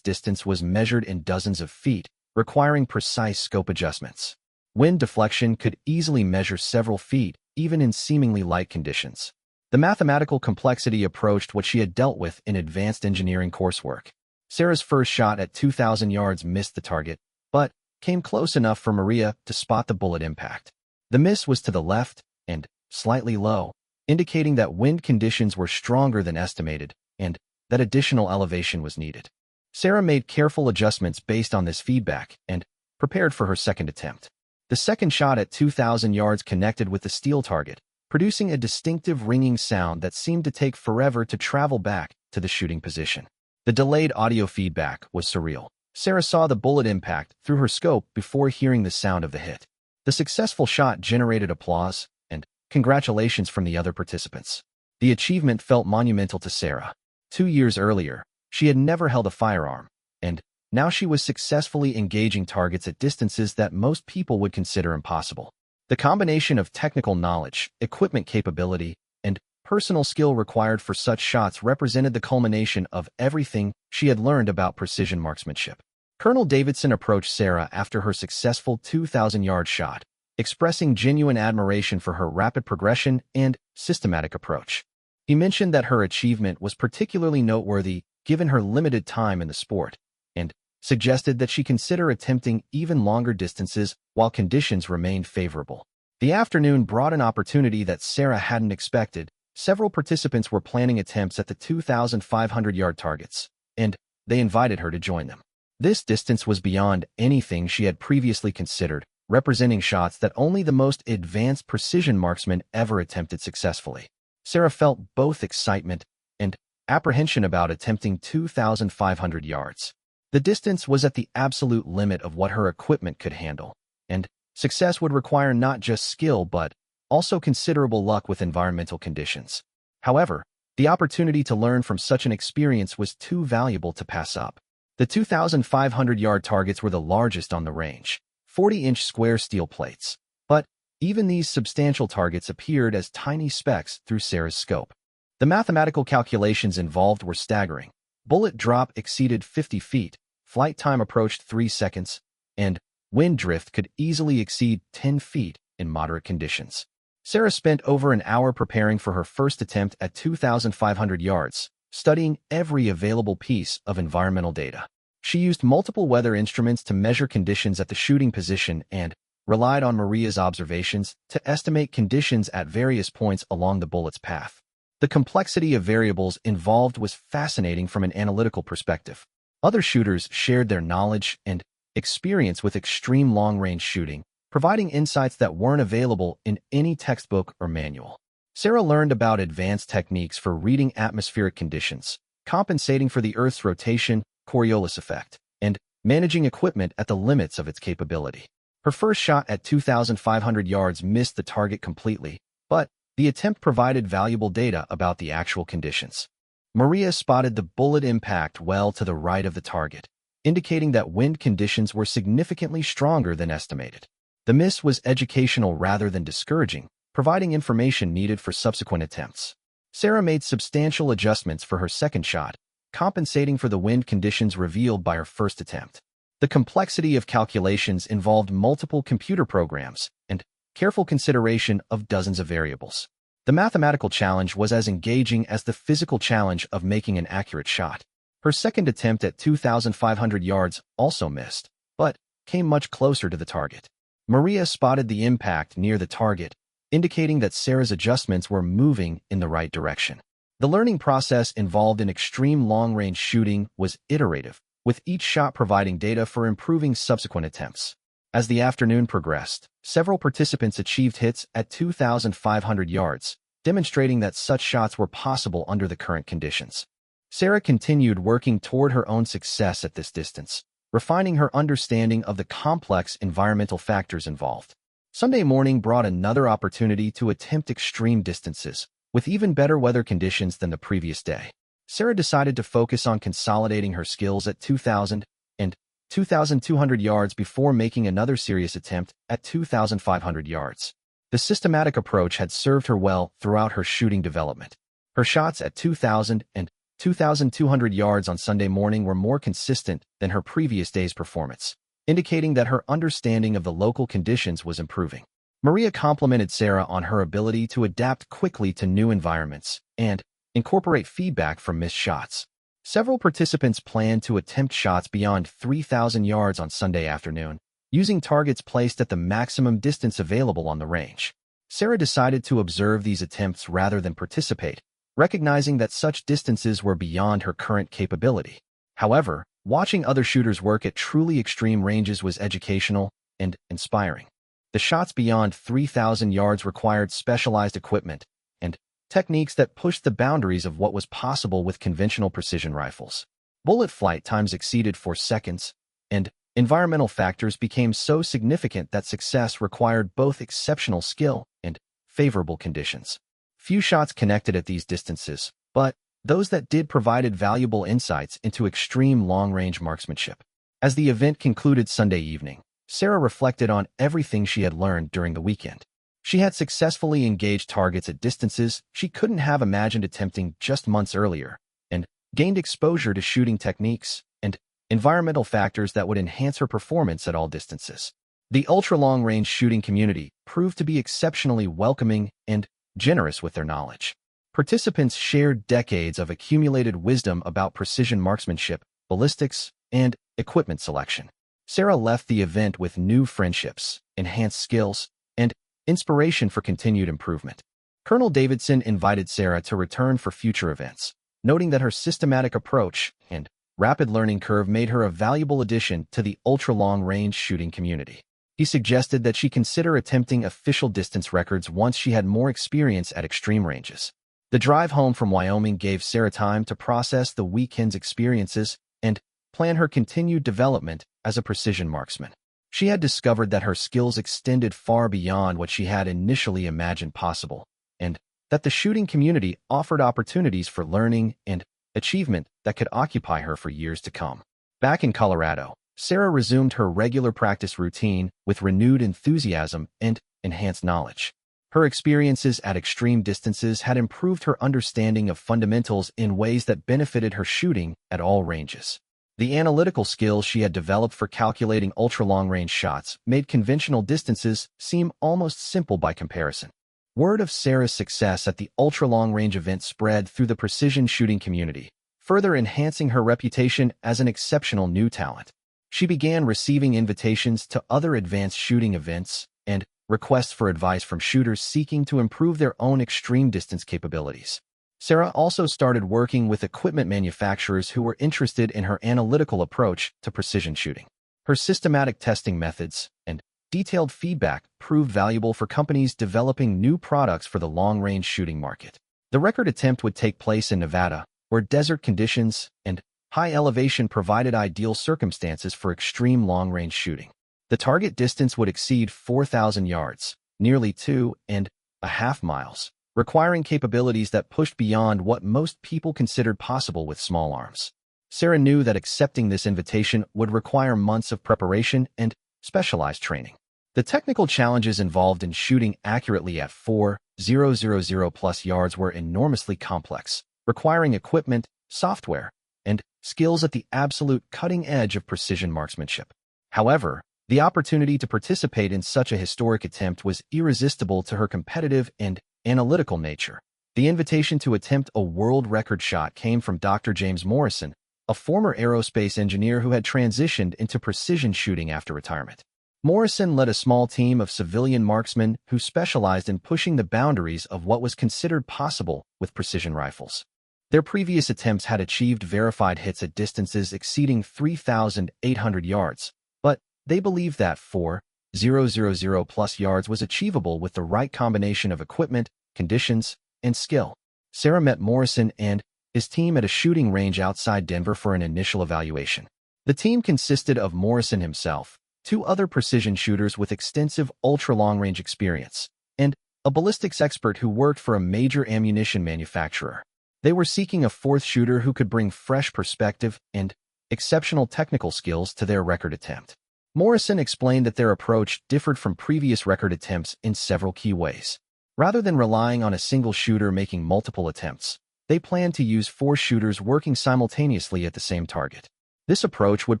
distance was measured in dozens of feet, requiring precise scope adjustments. Wind deflection could easily measure several feet, even in seemingly light conditions. The mathematical complexity approached what she had dealt with in advanced engineering coursework. Sarah's first shot at 2,000 yards missed the target, but came close enough for Maria to spot the bullet impact. The miss was to the left and slightly low, indicating that wind conditions were stronger than estimated and that additional elevation was needed. Sarah made careful adjustments based on this feedback and prepared for her second attempt. The second shot at 2,000 yards connected with the steel target, producing a distinctive ringing sound that seemed to take forever to travel back to the shooting position. The delayed audio feedback was surreal. Sarah saw the bullet impact through her scope before hearing the sound of the hit. The successful shot generated applause and congratulations from the other participants. The achievement felt monumental to Sarah. 2 years earlier, she had never held a firearm, and now she was successfully engaging targets at distances that most people would consider impossible. The combination of technical knowledge, equipment capability, and personal skill required for such shots represented the culmination of everything she had learned about precision marksmanship. Colonel Davidson approached Sarah after her successful 2,000-yard shot, expressing genuine admiration for her rapid progression and systematic approach. He mentioned that her achievement was particularly noteworthy given her limited time in the sport, and suggested that she consider attempting even longer distances while conditions remained favorable. The afternoon brought an opportunity that Sarah hadn't expected. Several participants were planning attempts at the 2,500-yard targets, and they invited her to join them. This distance was beyond anything she had previously considered, representing shots that only the most advanced precision marksmen ever attempted successfully. Sarah felt both excitement and apprehension about attempting 2,500 yards. The distance was at the absolute limit of what her equipment could handle, and success would require not just skill but also considerable luck with environmental conditions. However, the opportunity to learn from such an experience was too valuable to pass up. The 2,500-yard targets were the largest on the range, 40-inch square steel plates, but even these substantial targets appeared as tiny specks through Sarah's scope. The mathematical calculations involved were staggering. Bullet drop exceeded 50 feet, flight time approached 3 seconds, and wind drift could easily exceed 10 feet in moderate conditions. Sarah spent over an hour preparing for her first attempt at 2,500 yards, studying every available piece of environmental data. She used multiple weather instruments to measure conditions at the shooting position and relied on Maria's observations to estimate conditions at various points along the bullet's path. The complexity of variables involved was fascinating from an analytical perspective. Other shooters shared their knowledge and experience with extreme long-range shooting, providing insights that weren't available in any textbook or manual. Sarah learned about advanced techniques for reading atmospheric conditions, compensating for the Earth's rotation, Coriolis effect, and managing equipment at the limits of its capability. Her first shot at 2,500 yards missed the target completely, but the attempt provided valuable data about the actual conditions. Maria spotted the bullet impact well to the right of the target, indicating that wind conditions were significantly stronger than estimated. The miss was educational rather than discouraging, providing information needed for subsequent attempts. Sarah made substantial adjustments for her second shot, compensating for the wind conditions revealed by her first attempt. The complexity of calculations involved multiple computer programs and careful consideration of dozens of variables. The mathematical challenge was as engaging as the physical challenge of making an accurate shot. Her second attempt at 2,500 yards also missed, but came much closer to the target. Maria spotted the impact near the target, indicating that Sarah's adjustments were moving in the right direction. The learning process involved in extreme long-range shooting was iterative, with each shot providing data for improving subsequent attempts. As the afternoon progressed, several participants achieved hits at 2,500 yards, demonstrating that such shots were possible under the current conditions. Sarah continued working toward her own success at this distance, refining her understanding of the complex environmental factors involved. Sunday morning brought another opportunity to attempt extreme distances, with even better weather conditions than the previous day. Sarah decided to focus on consolidating her skills at 2,000 and 2,200 yards before making another serious attempt at 2,500 yards. The systematic approach had served her well throughout her shooting development. Her shots at 2,000 and 2,200 yards on Sunday morning were more consistent than her previous day's performance, indicating that her understanding of the local conditions was improving. Maria complimented Sarah on her ability to adapt quickly to new environments and incorporate feedback from missed shots. Several participants planned to attempt shots beyond 3,000 yards on Sunday afternoon, using targets placed at the maximum distance available on the range. Sarah decided to observe these attempts rather than participate, recognizing that such distances were beyond her current capability. However, watching other shooters work at truly extreme ranges was educational and inspiring. The shots beyond 3,000 yards required specialized equipment and techniques that pushed the boundaries of what was possible with conventional precision rifles. Bullet flight times exceeded 4 seconds, and Environmental factors became so significant that success required both exceptional skill and favorable conditions. Few shots connected at these distances, but those that did provided valuable insights into extreme long-range marksmanship. As the event concluded Sunday evening, Sarah reflected on everything she had learned during the weekend. She had successfully engaged targets at distances she couldn't have imagined attempting just months earlier, and gained exposure to shooting techniques and environmental factors that would enhance her performance at all distances. The ultra-long-range shooting community proved to be exceptionally welcoming and generous with their knowledge. Participants shared decades of accumulated wisdom about precision marksmanship, ballistics, and equipment selection. Sarah left the event with new friendships, enhanced skills, and inspiration for continued improvement. Colonel Davidson invited Sarah to return for future events, noting that her systematic approach and rapid learning curve made her a valuable addition to the ultra-long-range shooting community. He suggested that she consider attempting official distance records once she had more experience at extreme ranges. The drive home from Wyoming gave Sarah time to process the weekend's experiences and plan her continued development as a precision marksman. She had discovered that her skills extended far beyond what she had initially imagined possible, and that the shooting community offered opportunities for learning and achievement that could occupy her for years to come. Back in Colorado, Sarah resumed her regular practice routine with renewed enthusiasm and enhanced knowledge. Her experiences at extreme distances had improved her understanding of fundamentals in ways that benefited her shooting at all ranges. The analytical skills she had developed for calculating ultra-long-range shots made conventional distances seem almost simple by comparison. Word of Sarah's success at the ultra-long-range event spread through the precision shooting community, further enhancing her reputation as an exceptional new talent. She began receiving invitations to other advanced shooting events and requests for advice from shooters seeking to improve their own extreme distance capabilities. Sarah also started working with equipment manufacturers who were interested in her analytical approach to precision shooting. Her systematic testing methods and detailed feedback proved valuable for companies developing new products for the long-range shooting market. The record attempt would take place in Nevada, where desert conditions and high elevation provided ideal circumstances for extreme long-range shooting. The target distance would exceed 4,000 yards, nearly 2.5 miles, requiring capabilities that pushed beyond what most people considered possible with small arms. Sarah knew that accepting this invitation would require months of preparation and specialized training. The technical challenges involved in shooting accurately at 4,000+ yards were enormously complex, requiring equipment, software, and skills at the absolute cutting edge of precision marksmanship. However, the opportunity to participate in such a historic attempt was irresistible to her competitive and analytical nature. The invitation to attempt a world record shot came from Dr. James Morrison, a former aerospace engineer who had transitioned into precision shooting after retirement. Morrison led a small team of civilian marksmen who specialized in pushing the boundaries of what was considered possible with precision rifles. Their previous attempts had achieved verified hits at distances exceeding 3,800 yards, but they believed that 4,000+ yards was achievable with the right combination of equipment, conditions, and skill. Sarah met Morrison and his team at a shooting range outside Denver for an initial evaluation. The team consisted of Morrison himself, 2 other precision shooters with extensive ultra-long-range experience, and a ballistics expert who worked for a major ammunition manufacturer. They were seeking a 4th shooter who could bring fresh perspective and exceptional technical skills to their record attempt. Morrison explained that their approach differed from previous record attempts in several key ways. Rather than relying on a single shooter making multiple attempts, they planned to use 4 shooters working simultaneously at the same target. This approach would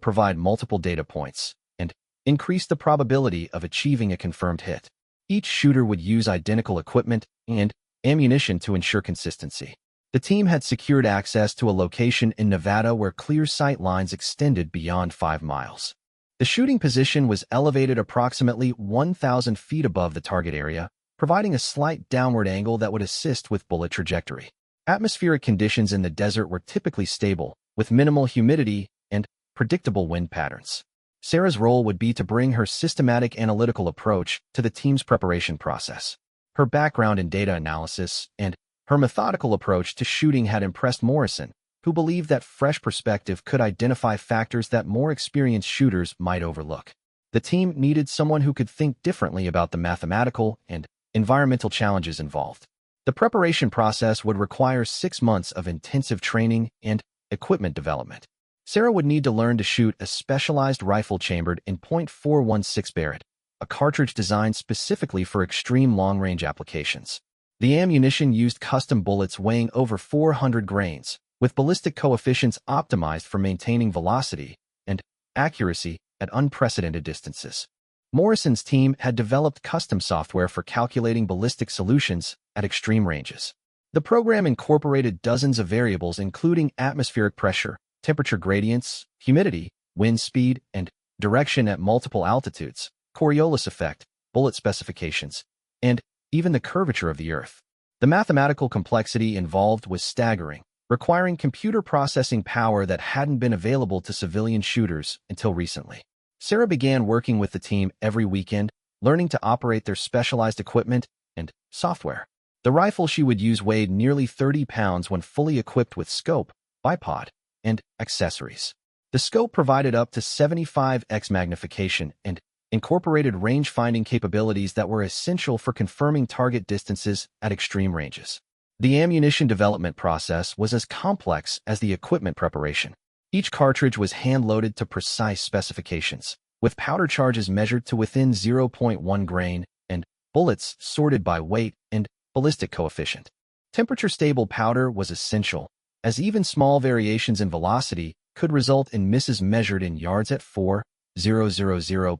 provide multiple data points and increase the probability of achieving a confirmed hit. Each shooter would use identical equipment and ammunition to ensure consistency. The team had secured access to a location in Nevada where clear sight lines extended beyond 5 miles. The shooting position was elevated approximately 1,000 feet above the target area, providing a slight downward angle that would assist with bullet trajectory. Atmospheric conditions in the desert were typically stable, with minimal humidity and predictable wind patterns. Sarah's role would be to bring her systematic analytical approach to the team's preparation process. Her background in data analysis and her methodical approach to shooting had impressed Morrison, who believed that fresh perspective could identify factors that more experienced shooters might overlook. The team needed someone who could think differently about the mathematical and environmental challenges involved. The preparation process would require 6 months of intensive training and equipment development. Sarah would need to learn to shoot a specialized rifle chambered in .416 Barrett, a cartridge designed specifically for extreme long-range applications. The ammunition used custom bullets weighing over 400 grains, with ballistic coefficients optimized for maintaining velocity and accuracy at unprecedented distances. Morrison's team had developed custom software for calculating ballistic solutions at extreme ranges. The program incorporated dozens of variables including atmospheric pressure, temperature gradients, humidity, wind speed, and direction at multiple altitudes, Coriolis effect, bullet specifications, and even the curvature of the Earth. The mathematical complexity involved was staggering, requiring computer processing power that hadn't been available to civilian shooters until recently. Sarah began working with the team every weekend, learning to operate their specialized equipment and software. The rifle she would use weighed nearly 30 pounds when fully equipped with scope, bipod, and accessories. The scope provided up to 75x magnification and incorporated range-finding capabilities that were essential for confirming target distances at extreme ranges. The ammunition development process was as complex as the equipment preparation. Each cartridge was hand-loaded to precise specifications, with powder charges measured to within 0.1 grain and bullets sorted by weight and ballistic coefficient. Temperature-stable powder was essential, as even small variations in velocity could result in misses measured in yards at 4,000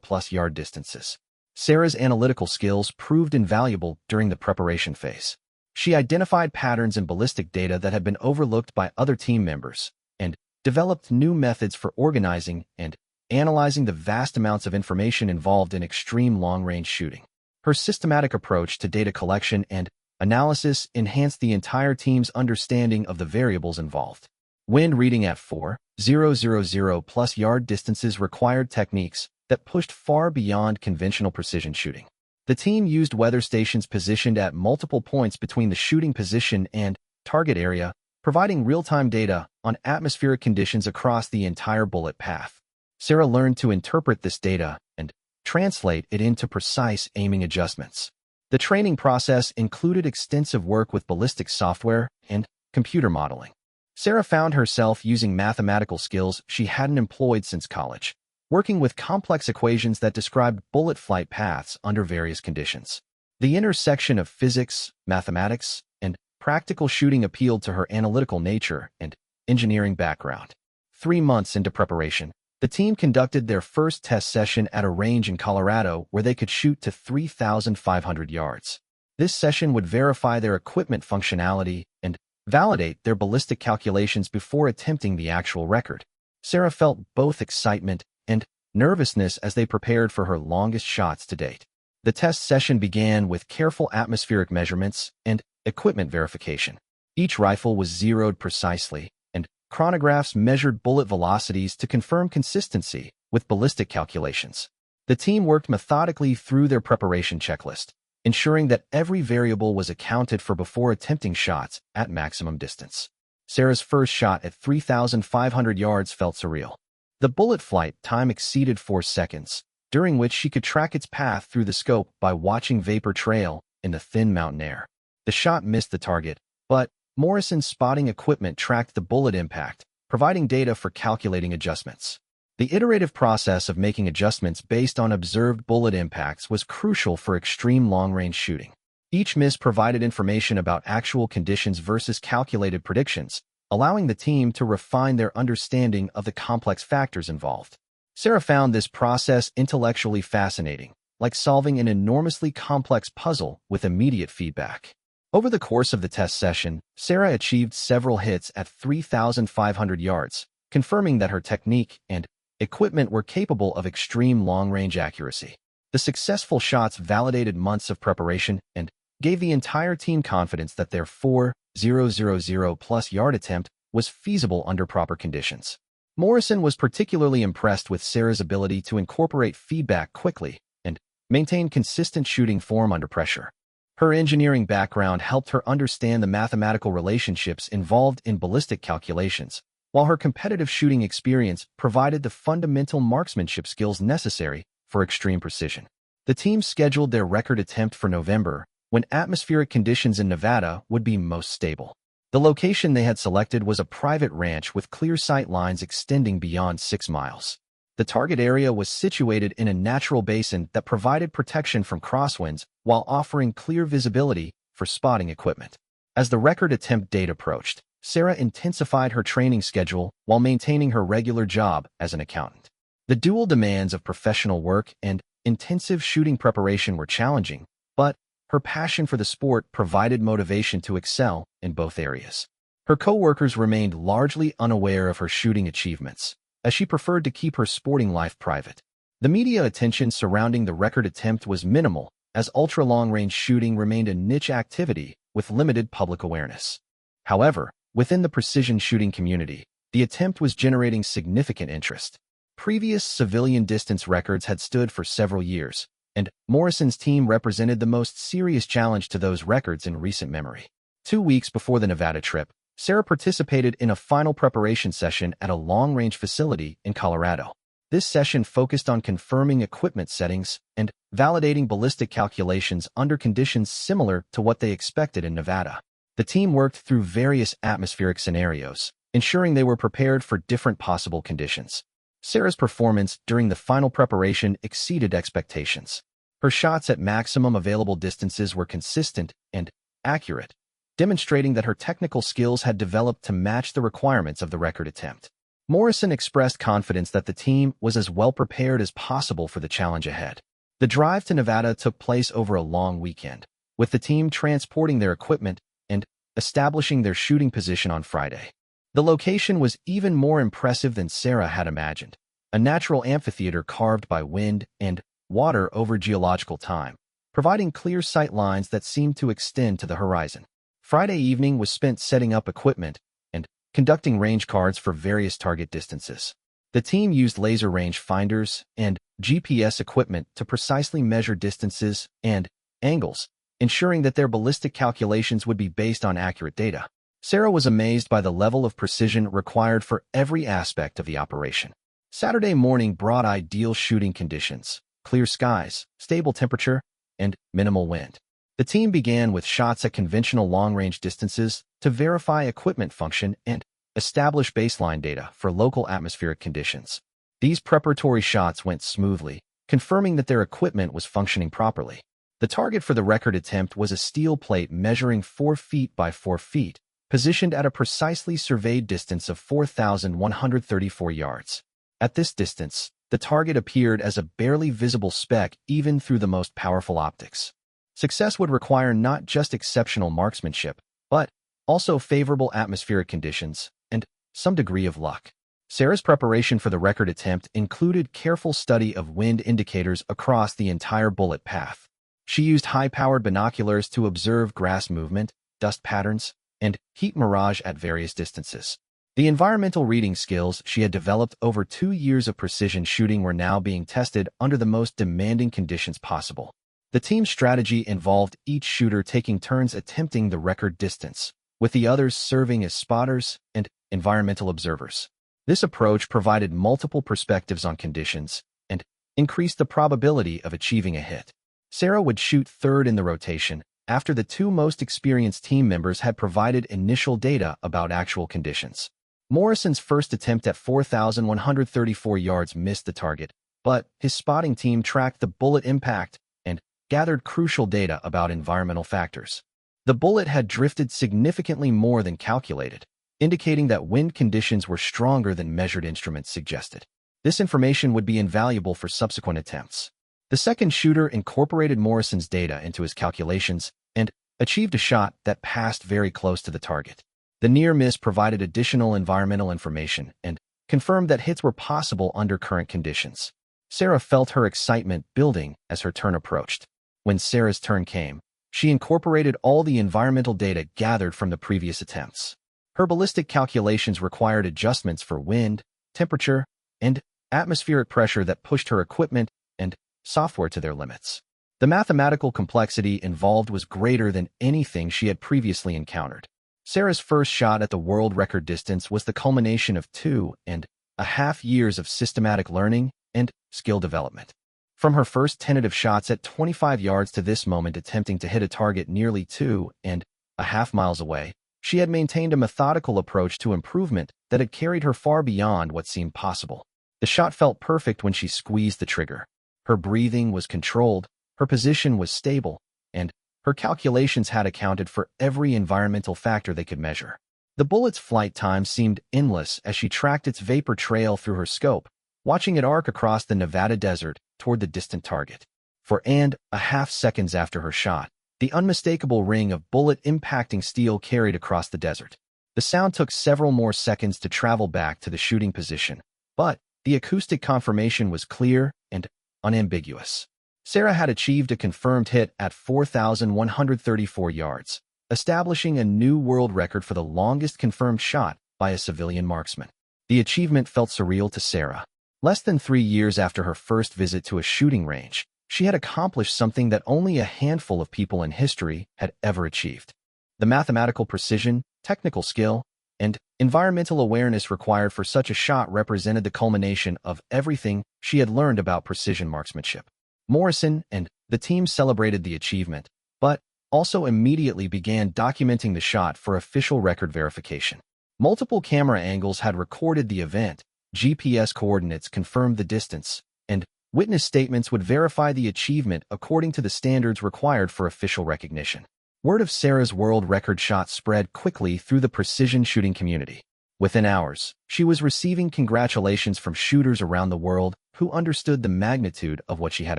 plus yard distances. Sarah's analytical skills proved invaluable during the preparation phase. She identified patterns in ballistic data that had been overlooked by other team members and developed new methods for organizing and analyzing the vast amounts of information involved in extreme long-range shooting. Her systematic approach to data collection and analysis enhanced the entire team's understanding of the variables involved. Wind reading at 4,000 plus yard distances required techniques that pushed far beyond conventional precision shooting. The team used weather stations positioned at multiple points between the shooting position and target area, providing real-time data on atmospheric conditions across the entire bullet path. Sarah learned to interpret this data and translate it into precise aiming adjustments. The training process included extensive work with ballistic software and computer modeling. Sarah found herself using mathematical skills she hadn't employed since college, working with complex equations that described bullet flight paths under various conditions. The intersection of physics, mathematics, and practical shooting appealed to her analytical nature and engineering background. 3 months into preparation, the team conducted their first test session at a range in Colorado where they could shoot to 3,500 yards. This session would verify their equipment functionality and validate their ballistic calculations before attempting the actual record. Sarah felt both excitement and nervousness as they prepared for her longest shots to date. The test session began with careful atmospheric measurements and equipment verification. Each rifle was zeroed precisely, and chronographs measured bullet velocities to confirm consistency with ballistic calculations. The team worked methodically through their preparation checklist, ensuring that every variable was accounted for before attempting shots at maximum distance. Sarah's first shot at 3,500 yards felt surreal. The bullet flight time exceeded 4 seconds, during which she could track its path through the scope by watching vapor trail in the thin mountain air. The shot missed the target, but Morrison's spotting equipment tracked the bullet impact, providing data for calculating adjustments. The iterative process of making adjustments based on observed bullet impacts was crucial for extreme long-range shooting. Each miss provided information about actual conditions versus calculated predictions, allowing the team to refine their understanding of the complex factors involved. Sarah found this process intellectually fascinating, like solving an enormously complex puzzle with immediate feedback. Over the course of the test session, Sarah achieved several hits at 3,500 yards, confirming that her technique and equipment were capable of extreme long-range accuracy. The successful shots validated months of preparation and gave the entire team confidence that their 4,000 yard attempt was feasible under proper conditions. Morrison was particularly impressed with Sarah's ability to incorporate feedback quickly and maintain consistent shooting form under pressure. Her engineering background helped her understand the mathematical relationships involved in ballistic calculations, while her competitive shooting experience provided the fundamental marksmanship skills necessary for extreme precision. The team scheduled their record attempt for November, when atmospheric conditions in Nevada would be most stable. The location they had selected was a private ranch with clear sight lines extending beyond 6 miles. The target area was situated in a natural basin that provided protection from crosswinds while offering clear visibility for spotting equipment. As the record attempt date approached, Sarah intensified her training schedule while maintaining her regular job as an accountant. The dual demands of professional work and intensive shooting preparation were challenging, but her passion for the sport provided motivation to excel in both areas. Her co-workers remained largely unaware of her shooting achievements, as she preferred to keep her sporting life private. The media attention surrounding the record attempt was minimal, as ultra-long-range shooting remained a niche activity with limited public awareness. However, within the precision shooting community, the attempt was generating significant interest. Previous civilian distance records had stood for several years, and Morrison's team represented the most serious challenge to those records in recent memory. 2 weeks before the Nevada trip, Sarah participated in a final preparation session at a long-range facility in Colorado. This session focused on confirming equipment settings and validating ballistic calculations under conditions similar to what they expected in Nevada. The team worked through various atmospheric scenarios, ensuring they were prepared for different possible conditions. Sarah's performance during the final preparation exceeded expectations. Her shots at maximum available distances were consistent and accurate, demonstrating that her technical skills had developed to match the requirements of the record attempt. Morrison expressed confidence that the team was as well prepared as possible for the challenge ahead. The drive to Nevada took place over a long weekend, with the team transporting their equipment and establishing their shooting position on Friday. The location was even more impressive than Sarah had imagined, a natural amphitheater carved by wind and water over geological time, providing clear sight lines that seemed to extend to the horizon. Friday evening was spent setting up equipment and conducting range cards for various target distances. The team used laser range finders and GPS equipment to precisely measure distances and angles, ensuring that their ballistic calculations would be based on accurate data. Sarah was amazed by the level of precision required for every aspect of the operation. Saturday morning brought ideal shooting conditions, clear skies, stable temperature, and minimal wind. The team began with shots at conventional long-range distances to verify equipment function and establish baseline data for local atmospheric conditions. These preparatory shots went smoothly, confirming that their equipment was functioning properly. The target for the record attempt was a steel plate measuring 4 feet by 4 feet, positioned at a precisely surveyed distance of 4,134 yards. At this distance, the target appeared as a barely visible speck even through the most powerful optics. Success would require not just exceptional marksmanship, but also favorable atmospheric conditions and some degree of luck. Sarah's preparation for the record attempt included careful study of wind indicators across the entire bullet path. She used high-powered binoculars to observe grass movement, dust patterns, and heat mirage at various distances. The environmental reading skills she had developed over 2 years of precision shooting were now being tested under the most demanding conditions possible. The team's strategy involved each shooter taking turns attempting the record distance, with the others serving as spotters and environmental observers. This approach provided multiple perspectives on conditions and increased the probability of achieving a hit. Sarah would shoot third in the rotation after the 2 most experienced team members had provided initial data about actual conditions. Morrison's first attempt at 4,134 yards missed the target, but his spotting team tracked the bullet impact and gathered crucial data about environmental factors. The bullet had drifted significantly more than calculated, indicating that wind conditions were stronger than measured instruments suggested. This information would be invaluable for subsequent attempts. The second shooter incorporated Morrison's data into his calculations and achieved a shot that passed very close to the target. The near miss provided additional environmental information and confirmed that hits were possible under current conditions. Sarah felt her excitement building as her turn approached. When Sarah's turn came, she incorporated all the environmental data gathered from the previous attempts. Her ballistic calculations required adjustments for wind, temperature, and atmospheric pressure that pushed her equipment and software to their limits. The mathematical complexity involved was greater than anything she had previously encountered. Sarah's first shot at the world record distance was the culmination of 2.5 years of systematic learning and skill development. From her first tentative shots at 25 yards to this moment attempting to hit a target nearly 2.5 miles away, she had maintained a methodical approach to improvement that had carried her far beyond what seemed possible. The shot felt perfect when she squeezed the trigger. Her breathing was controlled, her position was stable, and her calculations had accounted for every environmental factor they could measure. The bullet's flight time seemed endless as she tracked its vapor trail through her scope, watching it arc across the Nevada desert toward the distant target. 4.5 seconds after her shot, the unmistakable ring of bullet impacting steel carried across the desert. The sound took several more seconds to travel back to the shooting position, but the acoustic confirmation was clear and unambiguous. Sarah had achieved a confirmed hit at 4,134 yards, establishing a new world record for the longest confirmed shot by a civilian marksman. The achievement felt surreal to Sarah. Less than 3 years after her first visit to a shooting range, she had accomplished something that only a handful of people in history had ever achieved. The mathematical precision, technical skill, and environmental awareness required for such a shot represented the culmination of everything she had learned about precision marksmanship. Morrison and the team celebrated the achievement, but also immediately began documenting the shot for official record verification. Multiple camera angles had recorded the event, GPS coordinates confirmed the distance, and witness statements would verify the achievement according to the standards required for official recognition. Word of Sarah's world record shot spread quickly through the precision shooting community. Within hours, she was receiving congratulations from shooters around the world who understood the magnitude of what she had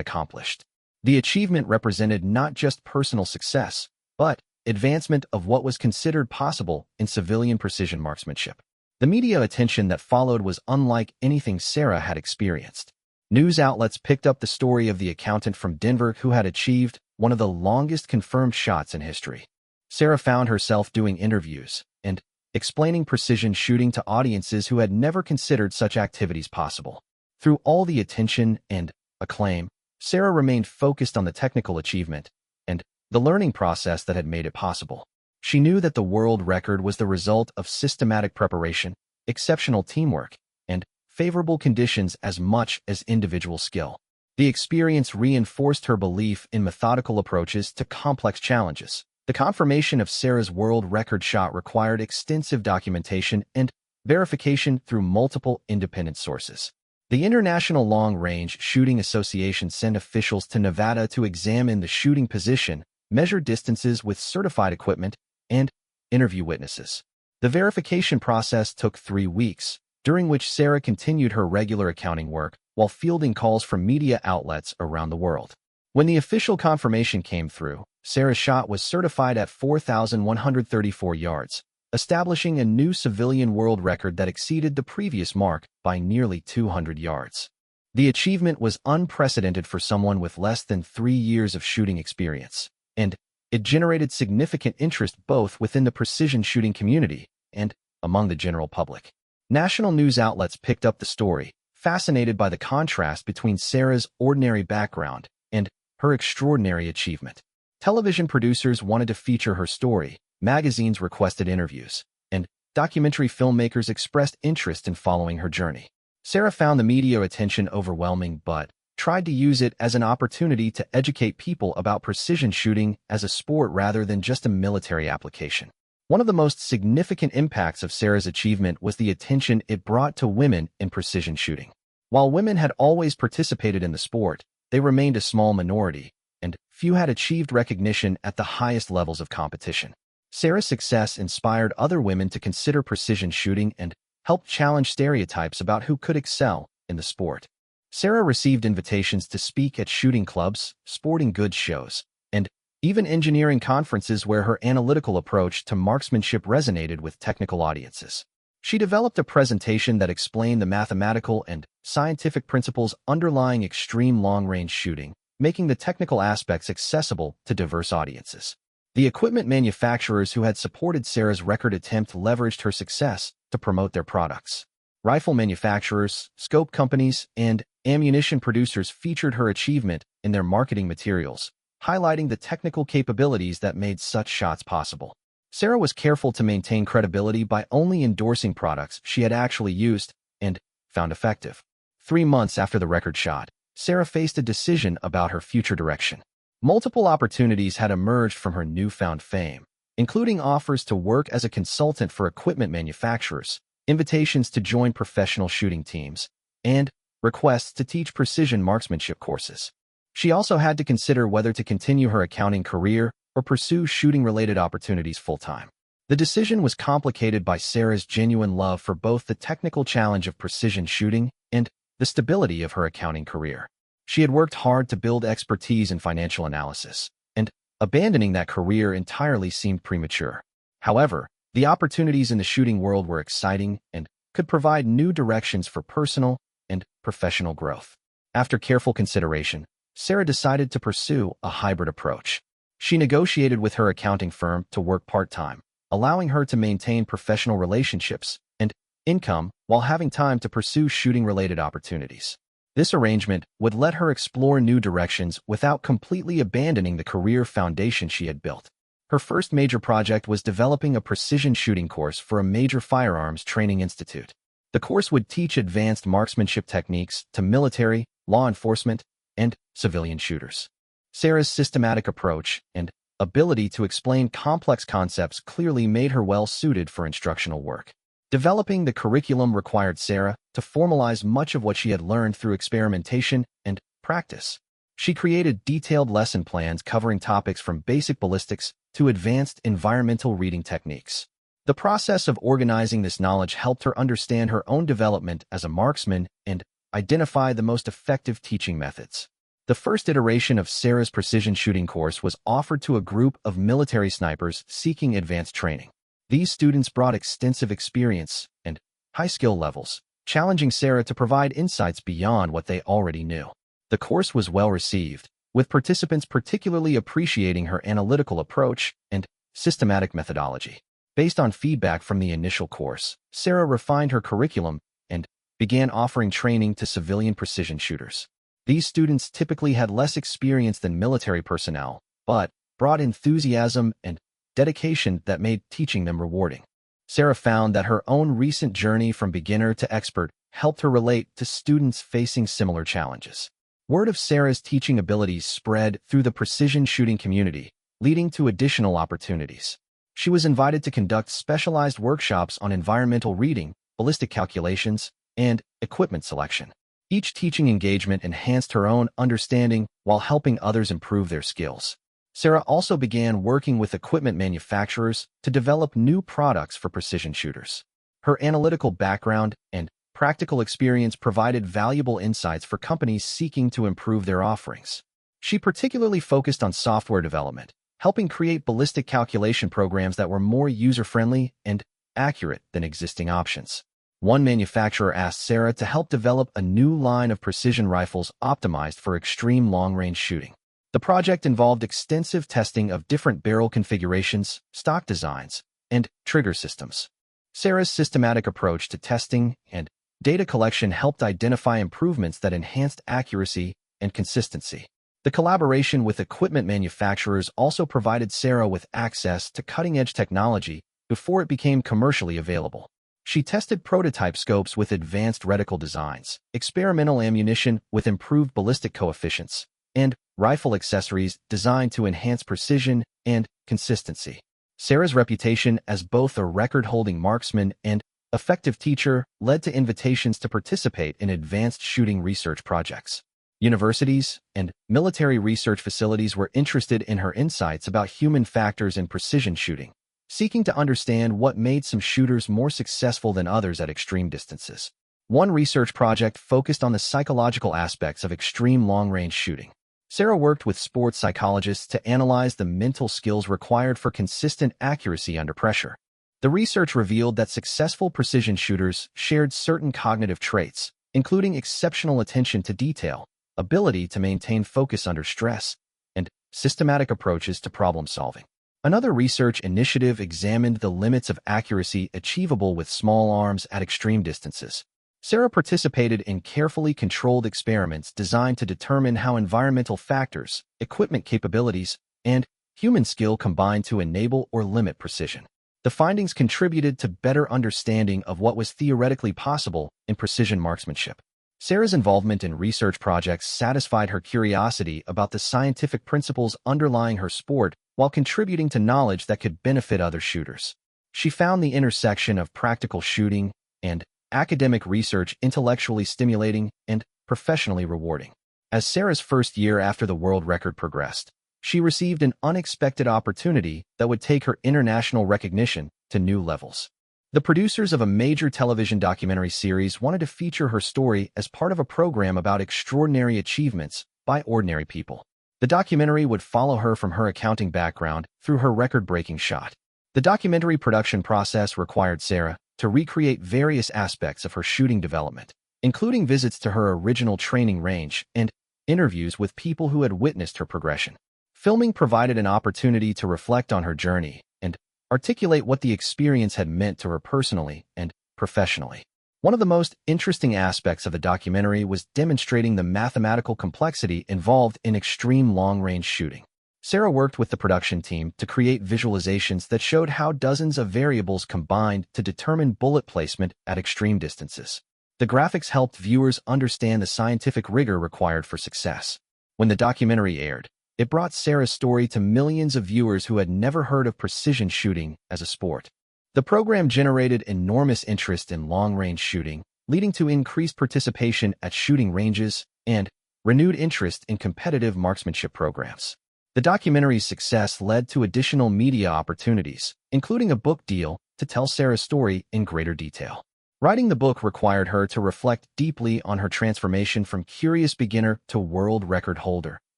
accomplished. The achievement represented not just personal success, but advancement of what was considered possible in civilian precision marksmanship. The media attention that followed was unlike anything Sarah had experienced. News outlets picked up the story of the accountant from Denver who had achieved one of the longest confirmed shots in history. Sarah found herself doing interviews and explaining precision shooting to audiences who had never considered such activities possible. Through all the attention and acclaim, Sarah remained focused on the technical achievement and the learning process that had made it possible. She knew that the world record was the result of systematic preparation, exceptional teamwork, and favorable conditions as much as individual skill. The experience reinforced her belief in methodical approaches to complex challenges. The confirmation of Sarah's world record shot required extensive documentation and verification through multiple independent sources. The International Long Range Shooting Association sent officials to Nevada to examine the shooting position, measure distances with certified equipment, and interview witnesses. The verification process took 3 weeks, during which Sarah continued her regular accounting work while fielding calls from media outlets around the world. When the official confirmation came through, Sarah's shot was certified at 4,134 yards, establishing a new civilian world record that exceeded the previous mark by nearly 200 yards. The achievement was unprecedented for someone with less than 3 years of shooting experience, and it generated significant interest both within the precision shooting community and among the general public. National news outlets picked up the story, fascinated by the contrast between Sarah's ordinary background and her extraordinary achievement. Television producers wanted to feature her story, magazines requested interviews, and documentary filmmakers expressed interest in following her journey. Sarah found the media attention overwhelming but tried to use it as an opportunity to educate people about precision shooting as a sport rather than just a military application. One of the most significant impacts of Sarah's achievement was the attention it brought to women in precision shooting. While women had always participated in the sport, they remained a small minority, and few had achieved recognition at the highest levels of competition. Sarah's success inspired other women to consider precision shooting and helped challenge stereotypes about who could excel in the sport. Sarah received invitations to speak at shooting clubs, sporting goods shows, and even engineering conferences where her analytical approach to marksmanship resonated with technical audiences. She developed a presentation that explained the mathematical and scientific principles underlying extreme long-range shooting, making the technical aspects accessible to diverse audiences. The equipment manufacturers who had supported Sarah's record attempt leveraged her success to promote their products. Rifle manufacturers, scope companies, and ammunition producers featured her achievement in their marketing materials, highlighting the technical capabilities that made such shots possible. Sarah was careful to maintain credibility by only endorsing products she had actually used and found effective. 3 months after the record shot, Sarah faced a decision about her future direction. Multiple opportunities had emerged from her newfound fame, including offers to work as a consultant for equipment manufacturers, invitations to join professional shooting teams, and requests to teach precision marksmanship courses. She also had to consider whether to continue her accounting career or pursue shooting-related opportunities full-time. The decision was complicated by Sarah's genuine love for both the technical challenge of precision shooting and the stability of her accounting career. She had worked hard to build expertise in financial analysis, and abandoning that career entirely seemed premature. However, the opportunities in the shooting world were exciting and could provide new directions for personal and professional growth. After careful consideration, Sarah decided to pursue a hybrid approach. She negotiated with her accounting firm to work part-time, allowing her to maintain professional relationships and income while having time to pursue shooting-related opportunities. This arrangement would let her explore new directions without completely abandoning the career foundation she had built. Her first major project was developing a precision shooting course for a major firearms training institute. The course would teach advanced marksmanship techniques to military, law enforcement, and civilian shooters. Sarah's systematic approach and ability to explain complex concepts clearly made her well-suited for instructional work. Developing the curriculum required Sarah to formalize much of what she had learned through experimentation and practice. She created detailed lesson plans covering topics from basic ballistics to advanced environmental reading techniques. The process of organizing this knowledge helped her understand her own development as a marksman and identify the most effective teaching methods. The first iteration of Sarah's precision shooting course was offered to a group of military snipers seeking advanced training. These students brought extensive experience and high skill levels, challenging Sarah to provide insights beyond what they already knew. The course was well received, with participants particularly appreciating her analytical approach and systematic methodology. Based on feedback from the initial course, Sarah refined her curriculum and began offering training to civilian precision shooters. These students typically had less experience than military personnel, but brought enthusiasm and dedication that made teaching them rewarding. Sarah found that her own recent journey from beginner to expert helped her relate to students facing similar challenges. Word of Sarah's teaching abilities spread through the precision shooting community, leading to additional opportunities. She was invited to conduct specialized workshops on environmental reading, ballistic calculations, and equipment selection. Each teaching engagement enhanced her own understanding while helping others improve their skills. Sarah also began working with equipment manufacturers to develop new products for precision shooters. Her analytical background and practical experience provided valuable insights for companies seeking to improve their offerings. She particularly focused on software development, helping create ballistic calculation programs that were more user-friendly and accurate than existing options. One manufacturer asked Sarah to help develop a new line of precision rifles optimized for extreme long-range shooting. The project involved extensive testing of different barrel configurations, stock designs, and trigger systems. Sarah's systematic approach to testing and data collection helped identify improvements that enhanced accuracy and consistency. The collaboration with equipment manufacturers also provided Sarah with access to cutting-edge technology before it became commercially available. She tested prototype scopes with advanced reticle designs, experimental ammunition with improved ballistic coefficients, and rifle accessories designed to enhance precision and consistency. Sarah's reputation as both a record-holding marksman and effective teacher led to invitations to participate in advanced shooting research projects. Universities and military research facilities were interested in her insights about human factors in precision shooting, seeking to understand what made some shooters more successful than others at extreme distances. One research project focused on the psychological aspects of extreme long-range shooting. Sarah worked with sports psychologists to analyze the mental skills required for consistent accuracy under pressure. The research revealed that successful precision shooters shared certain cognitive traits, including exceptional attention to detail, ability to maintain focus under stress, and systematic approaches to problem solving. Another research initiative examined the limits of accuracy achievable with small arms at extreme distances. Sarah participated in carefully controlled experiments designed to determine how environmental factors, equipment capabilities, and human skill combined to enable or limit precision. The findings contributed to better understanding of what was theoretically possible in precision marksmanship. Sarah's involvement in research projects satisfied her curiosity about the scientific principles underlying her sport while contributing to knowledge that could benefit other shooters. She found the intersection of practical shooting and academic research intellectually stimulating and professionally rewarding. As Sarah's first year after the world record progressed, she received an unexpected opportunity that would take her international recognition to new levels. The producers of a major television documentary series wanted to feature her story as part of a program about extraordinary achievements by ordinary people. The documentary would follow her from her accounting background through her record-breaking shot. The documentary production process required Sarah to recreate various aspects of her shooting development, including visits to her original training range and interviews with people who had witnessed her progression. Filming provided an opportunity to reflect on her journey and articulate what the experience had meant to her personally and professionally. One of the most interesting aspects of the documentary was demonstrating the mathematical complexity involved in extreme long-range shooting. Sarah worked with the production team to create visualizations that showed how dozens of variables combined to determine bullet placement at extreme distances. The graphics helped viewers understand the scientific rigor required for success. When the documentary aired, it brought Sarah's story to millions of viewers who had never heard of precision shooting as a sport. The program generated enormous interest in long-range shooting, leading to increased participation at shooting ranges and renewed interest in competitive marksmanship programs. The documentary's success led to additional media opportunities, including a book deal to tell Sarah's story in greater detail. Writing the book required her to reflect deeply on her transformation from curious beginner to world record holder,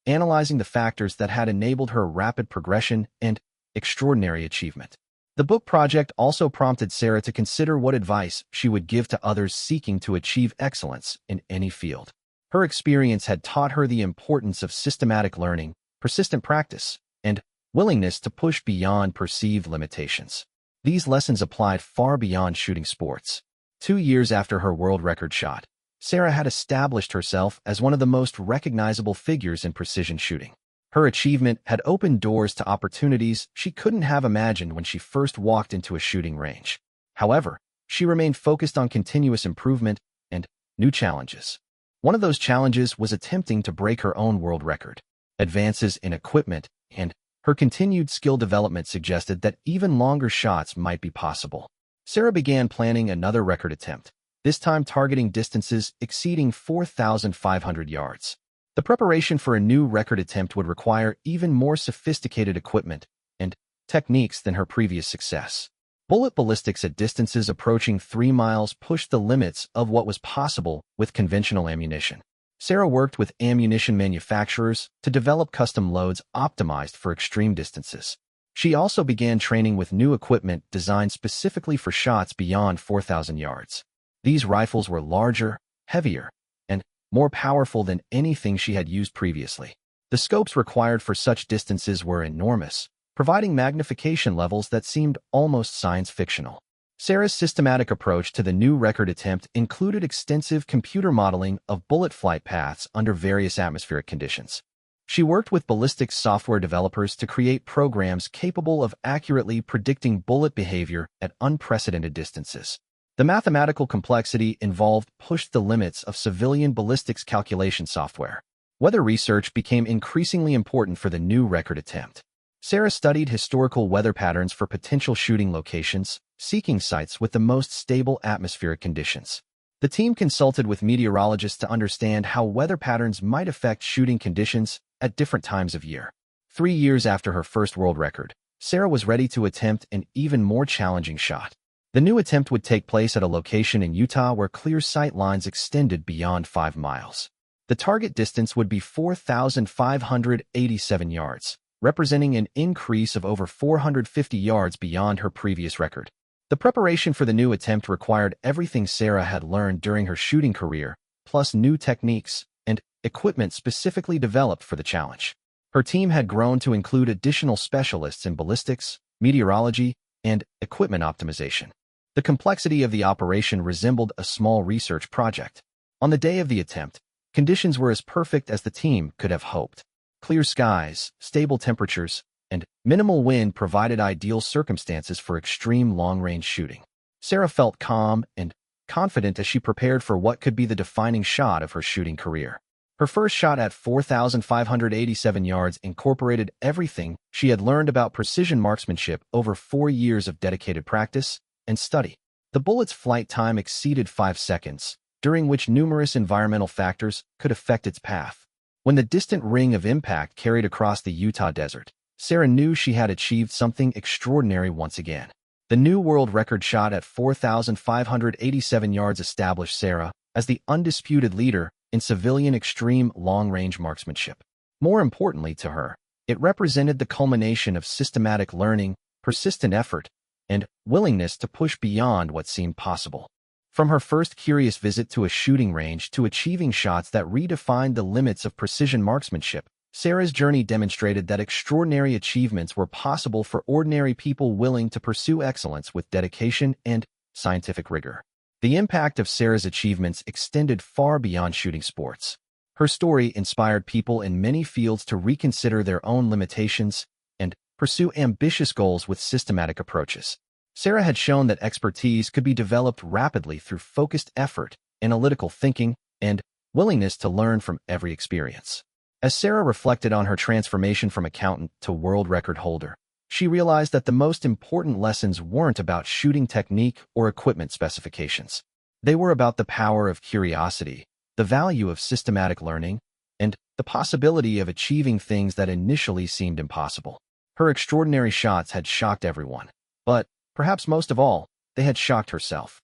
analyzing the factors that had enabled her rapid progression and extraordinary achievement. The book project also prompted Sarah to consider what advice she would give to others seeking to achieve excellence in any field. Her experience had taught her the importance of systematic learning, persistent practice, and willingness to push beyond perceived limitations. These lessons applied far beyond shooting sports. 2 years after her world record shot, Sarah had established herself as one of the most recognizable figures in precision shooting. Her achievement had opened doors to opportunities she couldn't have imagined when she first walked into a shooting range. However, she remained focused on continuous improvement and new challenges. One of those challenges was attempting to break her own world record. Advances in equipment and her continued skill development suggested that even longer shots might be possible. Sarah began planning another record attempt, this time targeting distances exceeding 4,500 yards. The preparation for a new record attempt would require even more sophisticated equipment and techniques than her previous success. Bullet ballistics at distances approaching 3 miles pushed the limits of what was possible with conventional ammunition. Sarah worked with ammunition manufacturers to develop custom loads optimized for extreme distances. She also began training with new equipment designed specifically for shots beyond 4,000 yards. These rifles were larger, heavier, and more powerful than anything she had used previously. The scopes required for such distances were enormous, providing magnification levels that seemed almost science-fictional. Sarah's systematic approach to the new record attempt included extensive computer modeling of bullet flight paths under various atmospheric conditions. She worked with ballistics software developers to create programs capable of accurately predicting bullet behavior at unprecedented distances. The mathematical complexity involved pushed the limits of civilian ballistics calculation software. Weather research became increasingly important for the new record attempt. Sarah studied historical weather patterns for potential shooting locations, seeking sites with the most stable atmospheric conditions. The team consulted with meteorologists to understand how weather patterns might affect shooting conditions at different times of year. 3 years after her first world record, Sarah was ready to attempt an even more challenging shot. The new attempt would take place at a location in Utah where clear sight lines extended beyond 5 miles. The target distance would be 4,587 yards, representing an increase of over 450 yards beyond her previous record. The preparation for the new attempt required everything Sarah had learned during her shooting career, plus new techniques and equipment specifically developed for the challenge. Her team had grown to include additional specialists in ballistics, meteorology, and equipment optimization. The complexity of the operation resembled a small research project. On the day of the attempt, conditions were as perfect as the team could have hoped. Clear skies, stable temperatures, and minimal wind provided ideal circumstances for extreme long-range shooting. Sarah felt calm and confident as she prepared for what could be the defining shot of her shooting career. Her first shot at 4,587 yards incorporated everything she had learned about precision marksmanship over 4 years of dedicated practice and study. The bullet's flight time exceeded 5 seconds, during which numerous environmental factors could affect its path. When the distant ring of impact carried across the Utah desert, Sarah knew she had achieved something extraordinary once again. The new world record shot at 4,587 yards established Sarah as the undisputed leader in civilian extreme long-range marksmanship. More importantly to her, it represented the culmination of systematic learning, persistent effort, and willingness to push beyond what seemed possible. From her first curious visit to a shooting range to achieving shots that redefined the limits of precision marksmanship, Sarah's journey demonstrated that extraordinary achievements were possible for ordinary people willing to pursue excellence with dedication and scientific rigor. The impact of Sarah's achievements extended far beyond shooting sports. Her story inspired people in many fields to reconsider their own limitations and pursue ambitious goals with systematic approaches. Sarah had shown that expertise could be developed rapidly through focused effort, analytical thinking, and willingness to learn from every experience. As Sarah reflected on her transformation from accountant to world record holder, she realized that the most important lessons weren't about shooting technique or equipment specifications. They were about the power of curiosity, the value of systematic learning, and the possibility of achieving things that initially seemed impossible. Her extraordinary shots had shocked everyone, but perhaps most of all, they had shocked herself.